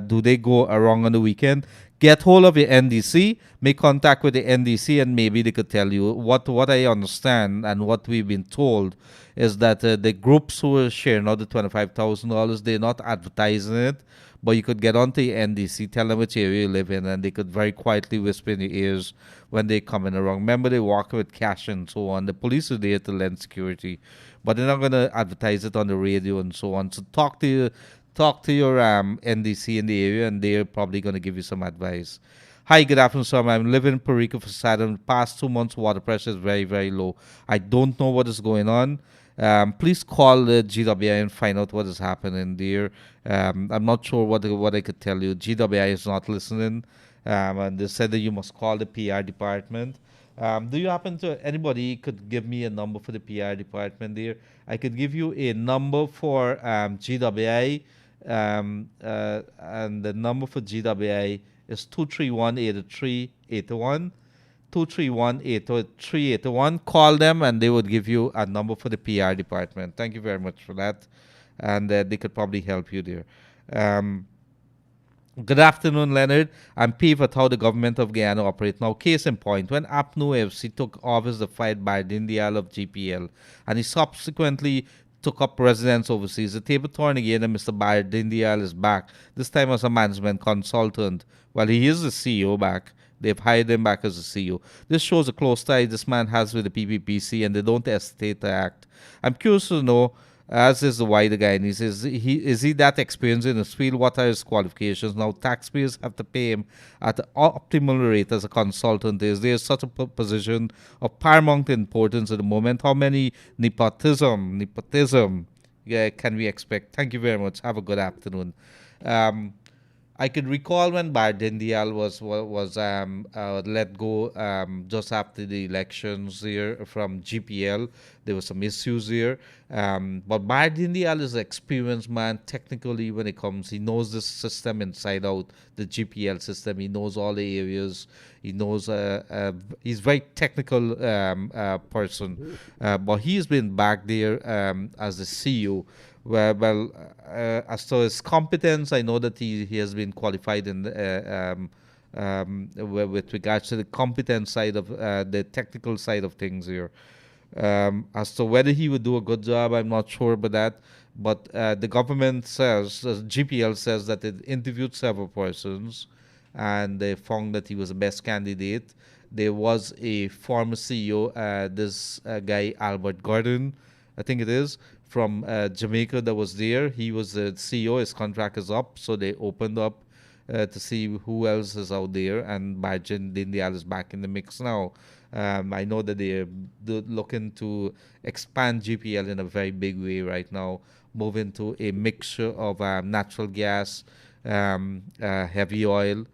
Do they go around on the weekend? Get hold of your NDC, make contact with the NDC, and maybe they could tell you. What I understand and what we've been told is that the groups who are sharing out the $25,000, they're not advertising it, but you could get onto the NDC, tell them which area you live in, and they could very quietly whisper in your ears when they're coming around. Remember, they walk with cash and so on. The police are there to lend security, but they're not going to advertise it on the radio and so on. So talk to your NDC in the area, and they're probably going to give you some advice. Hi, good afternoon, sir. I'm living in Perico for Saturn. The past 2 months, water pressure is very, very low. I don't know what is going on. Please call the GWI and find out what is happening there. I'm not sure what I could tell you. GWI is not listening, and they said that you must call the PR department. Do you happen to, anybody could give me a number for the PR department there? I could give you a number for GWI. And the number for GWI is 231-8381. 231-8381. Call them and they would give you a number for the PR department. Thank you very much for that. And they could probably help you there. Good afternoon, Leonard. I'm peeved at how the government of Guyana operates now. Case in point, when APNU FC took office, the fight by Dindial of GPL, and he subsequently took up residence overseas. The table turned again, and Mr. Dindial is back, this time as a management consultant. Well, he is the CEO back. They've hired him back as a CEO. This shows a close tie this man has with the PPPC, and they don't hesitate to act. I'm curious to know, as is the wider Guyanese, is he that experienced in his field? What are his qualifications? Now, taxpayers have to pay him at the optimal rate as a consultant. Is there such a position of paramount importance at the moment? How many nepotism can we expect? Thank you very much. Have a good afternoon. I could recall when Dindial was let go just after the elections here from GPL. There were some issues here. But Dindial is an experienced man technically when it comes. He knows this system inside out, the GPL system. He knows all the areas. He knows, he's a very technical person. But he's been back there as the CEO. Well, as to his competence, I know that he has been qualified in with regards to the competence side of the technical side of things here. As to whether he would do a good job, I'm not sure about that. But the government says, GPL says that it interviewed several persons, and they found that he was the best candidate. There was a former CEO, this guy Albert Gordon, I think it is, from Jamaica that was there. He was the CEO. His contract is up, so they opened up to see who else is out there, and Dindial is back in the mix now. I know that they're looking to expand GPL in a very big way right now, moving to a mixture of natural gas, heavy oil,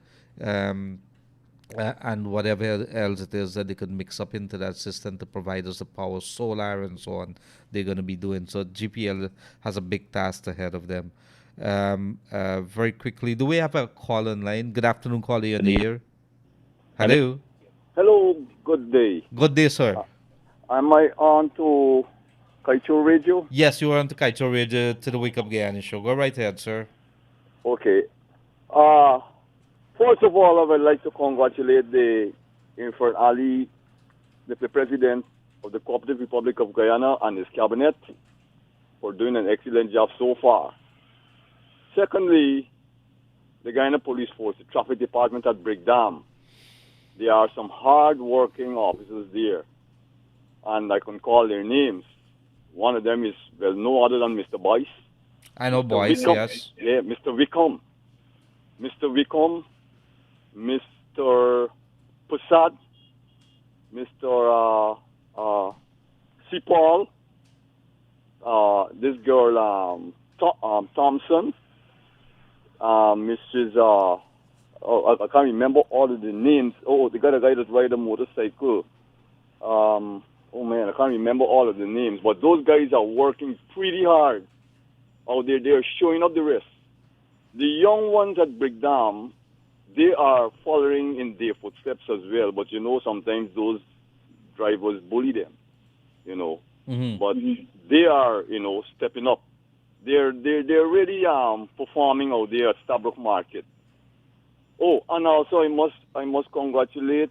and whatever else it is that they could mix up into that system to provide us the power, solar and so on, they're going to be doing. So GPL has a big task ahead of them. Very quickly, do we have a call on line? Good afternoon, caller, on the air. Hello. Hello, good day. Good day, sir. Am I on to Kaieteur Radio? Yes, you are on the Kaieteur Radio to the Wake Up Guyana show. Go right ahead, sir. Okay. Uh, First of all, I would like to congratulate the Infant Ali, the President of the Cooperative Republic of Guyana and his cabinet for doing an excellent job so far. Secondly, the Guyana Police Force, the Traffic Department at Brick Dam. There are some hard-working officers there, and I can call their names. One of them is, well, no other than Mr. Boyce. I know Mr. Boyce, Wickham. yes. Yeah, Mr. Wickham. Mr. Wickham, Mr. Pusad, Mr. Sipal, this girl, Thompson, Mrs. I can't remember all of the names. Oh, they got a guy that ride a motorcycle. Oh man, I can't remember all of the names. But those guys are working pretty hard out there. They're showing up the rest. The young ones at Brick Dam, they are following in their footsteps as well. But you know, sometimes those drivers bully them. You know, but they are, you know, stepping up. They're really performing out there at Stabrook Market. Oh, and also I must congratulate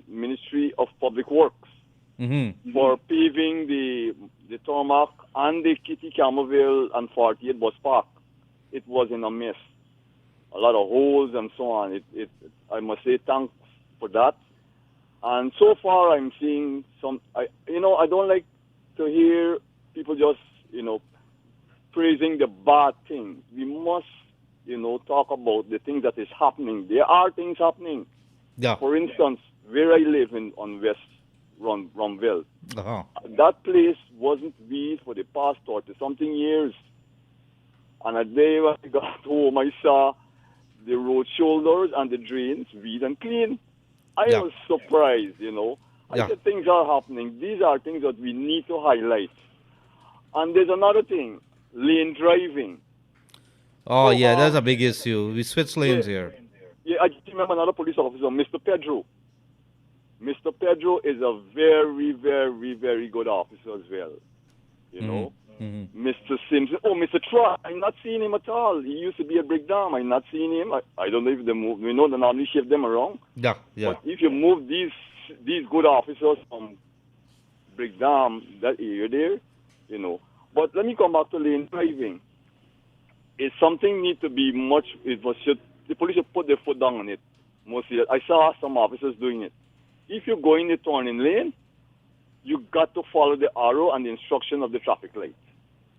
Ministry of Public Works for paving the tarmac and the Kitty Camerville and 48 bus park. It was in a mess, a lot of holes and so on. I must say thanks for that. And so far I'm seeing some. I don't like to hear people just praising the bad things. We must talk about the things that is happening. There are things happening. Yeah. For instance, where I live on West Rumville, that place wasn't weed for the past 30-something years. And a day when I got home, I saw the road shoulders and the drains weed and clean. I was surprised, I said things are happening. These are things that we need to highlight. And there's another thing, lane driving. Oh, yeah, that's a big issue. We switch lanes here. Yeah, I just remember another police officer, Mr. Pedro. Mr. Pedro is a very, very, very good officer as well. Mr. Simpson. Oh, Mr. Troy. I'm not seeing him at all. He used to be at Brick Dam. I'm not seeing him. I don't know if they move. We know they normally shift them around. Yeah. But if you move these good officers from Brick Dam, that area there, But let me come back to lane driving. It's something need to be the police should put their foot down on it. Mostly, I saw some officers doing it. If you go in the turning lane, you got to follow the arrow and the instruction of the traffic light.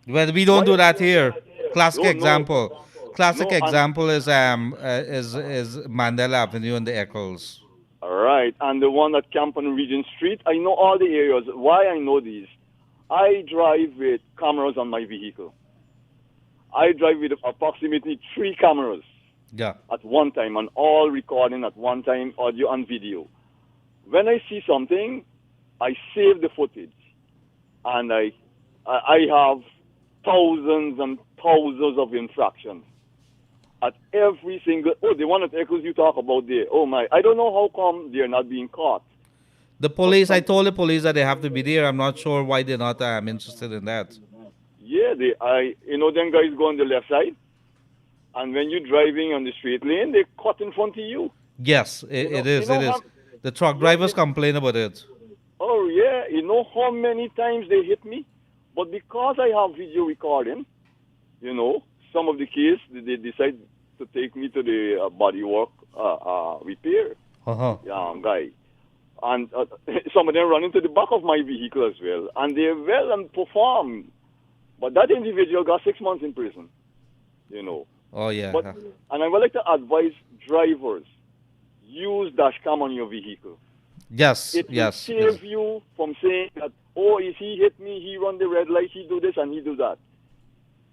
Well, we don't do that here. Classic No, example. Classic No, example is Mandela Avenue and the Eccles. All right, and the one at Camp on Regent Street. I know all the areas. Why I know these? I drive with cameras on my vehicle. I drive with approximately 3 cameras at one time, and all recording at one time, audio and video. When I see something, I save the footage, and I have thousands and thousands of infractions at every single. Oh, the one at Echoes you talk about there. Oh my! I don't know how come they're not being caught. The police. I told the police that they have to be there. I'm not sure why they're not interested in that. Yeah, them guys go on the left side, and when you're driving on the straight lane, they cut in front of you. Yes, it is. The truck drivers complain about it. Oh, yeah. You know how many times they hit me? But because I have video recording, some of the case, they decide to take me to the bodywork repair guy. And some of them run into the back of my vehicle as well. And they well and perform. But that individual got 6 months in prison, Oh, yeah. And I would like to advise drivers, use dashcam on your vehicle. Yes, It will save you from saying that, oh, if he hit me, he run the red light, he do this and he do that.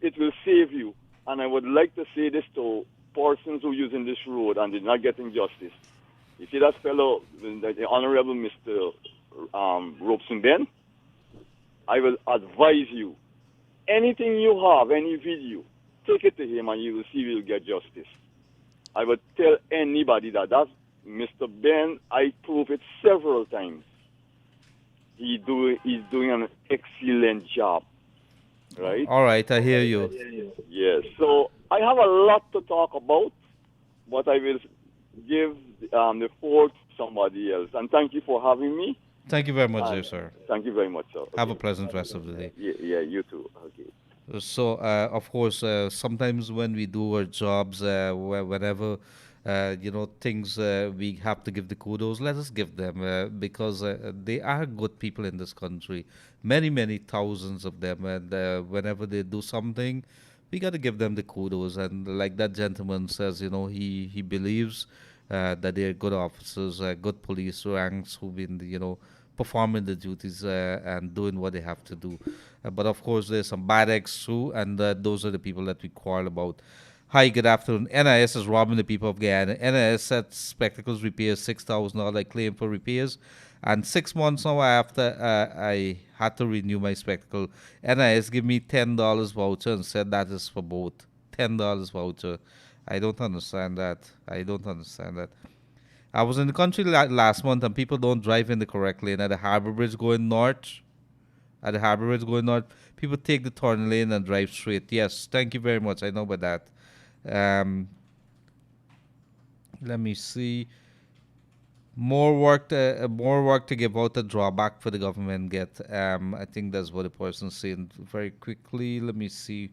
It will save you. And I would like to say this to persons who are using this road and they're not getting justice. You see that fellow, the Honorable Mr. Robeson Ben? I will advise you, anything you have, any video, take it to him and you will see you'll get justice. I would tell anybody that's Mr. Ben, I prove it several times. he's doing an excellent job, right? All right, I hear you. Yes. So I have a lot to talk about, but I will give the floor to somebody else. And thank you for having me. Thank you very much, dear sir. Thank you very much, sir. Have a pleasant rest of the day. Yeah, you too. Okay. So, of course, sometimes when we do our jobs, whenever things we have to give the kudos, let us give them because they are good people in this country. Many, many thousands of them, and whenever they do something, we got to give them the kudos. And like that gentleman says, he believes that they are good officers, good police ranks who've been, performing the duties and doing what they have to do. But of course, there's some bad eggs too, and those are the people that we quarrel about. Hi, good afternoon. NIS is robbing the people of Guyana. NIS said spectacles repairs $6,000 I claim for repairs, and 6 months now after I had to renew my spectacle, NIS give me $10 voucher and said that is for both. $10 voucher. I don't understand that. I was in the country last month, and people don't drive in the correct lane at the Harbour Bridge going north. People take the turn lane and drive straight. Yes, thank you very much. I know about that. Let me see. More work to give out a drawback for the government get. I think that's what the person's saying. Very quickly, let me see.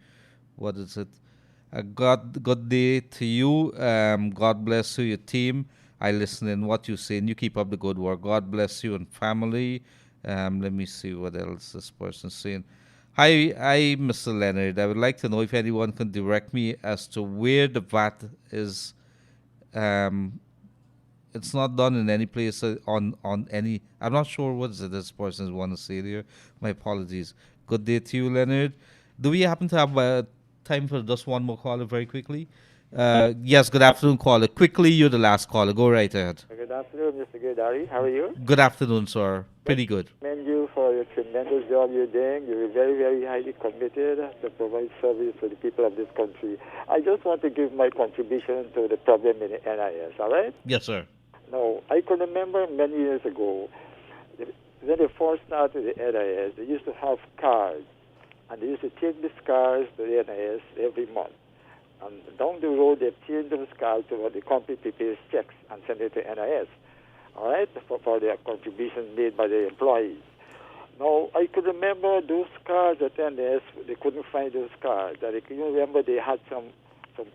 What is it? Good day to you. God bless you, your team. I listen in what you say, and you keep up the good work. God bless you and family. Let me see what else this person's saying. Hi, Mr. Leonard. I would like to know if anyone can direct me as to where the VAT is. It's not done in any place on any. I'm not sure what is it this person want to say there. My apologies. Good day to you, Leonard. Do we happen to have time for just one more caller very quickly? Yes, good afternoon, caller. Quickly, you're the last caller. Go right ahead. Good afternoon, Mr. Gildarie. How are you? Good afternoon, sir. Pretty good. Commend you for your tremendous job you're doing. You're very, very highly committed to provide service to the people of this country. I just want to give my contribution to the problem in the NIS, all right? Yes, sir. Now, I can remember many years ago, when they first started the NIS, they used to have cards, and they used to take these cards to the NIS every month. And down the road, they change those cards to what the company prepares checks and send it to NIS, all right, for their contributions made by the employees. Now, I could remember those cards at NIS, they couldn't find those cards. And I can remember they had some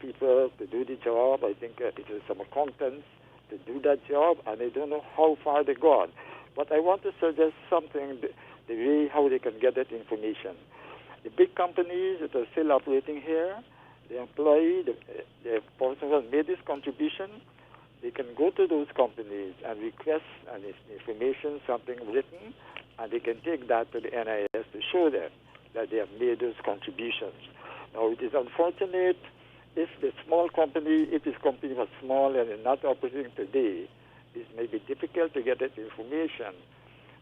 people to do the job. I think it was some accountants to do that job, and I don't know how far they gone. But I want to suggest something, the way how they can get that information. The big companies that are still operating here, the employee, the person who has made this contribution, they can go to those companies and request an information, something written, and they can take that to the NIS to show them that they have made those contributions. Now, it is unfortunate if the small company, if this company was small and is not operating today, it may be difficult to get that information.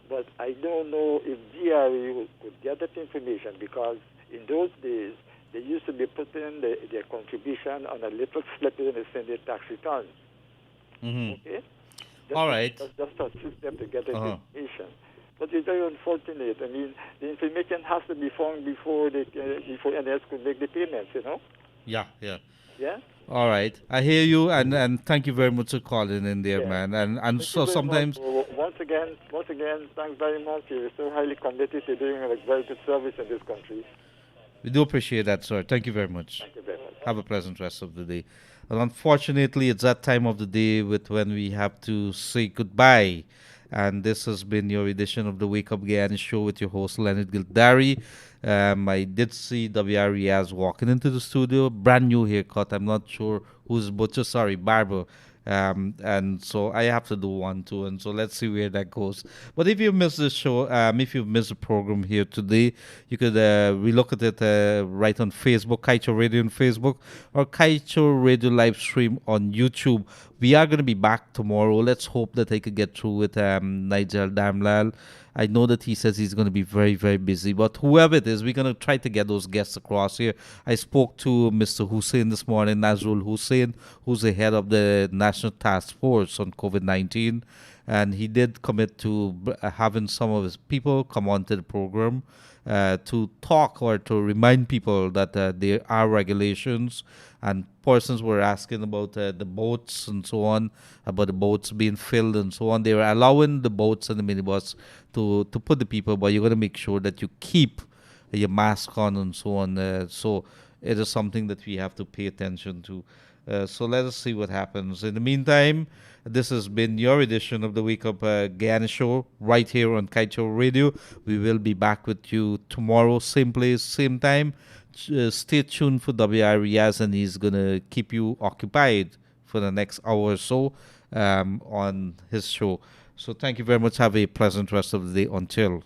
But I don't know if GRE could get that information, because in those days, they used to be putting their contribution on a little slip in the Senate tax return. Mm-hmm. Okay? All right. Just to assist them to get that information. But it's very unfortunate. I mean, the information has to be found before NS could make the payments, Yeah. Yeah? All right. I hear you, and thank you very much for calling in there, man. And Thank so you very sometimes... much. Once again, thanks very much. You're so highly committed to doing a very good service in this country. We do appreciate that, sir. Thank you very much. Thank you very much. Have a pleasant rest of the day. And unfortunately, it's that time of the day when we have to say goodbye. And this has been your edition of the Wake Up Guyana show with your host, Leonard Gildarie. I did see WREAS walking into the studio, brand new haircut. I'm not sure who's barber. And so I have to do one too, and so let's see where that goes. But if you missed the show, if you missed the program here today, you could relook at it right on Facebook, Kaieteur Radio on Facebook, or Kaieteur Radio live stream on YouTube. We are going to be back tomorrow. Let's hope that I could get through with Nigel Damlal. I know that he says he's going to be very, very busy, but whoever it is, we're going to try to get those guests across here. I spoke to Mr. Hussein this morning, Nazrul Hussein, who's the head of the National Task Force on COVID-19, and he did commit to having some of his people come onto the program to talk or to remind people that there are regulations. And persons were asking about the boats and so on, about the boats being filled and so on. They were allowing the boats and the minibus to put the people, but you're going to make sure that you keep your mask on and so on. So it is something that we have to pay attention to. So let us see what happens. In the meantime, this has been your edition of the Wake Up Guyana Show right here on Kaieteur Radio. We will be back with you tomorrow, same place, same time. Stay tuned for W.I. Riaz, and he's going to keep you occupied for the next hour or so on his show. So thank you very much. Have a pleasant rest of the day. Until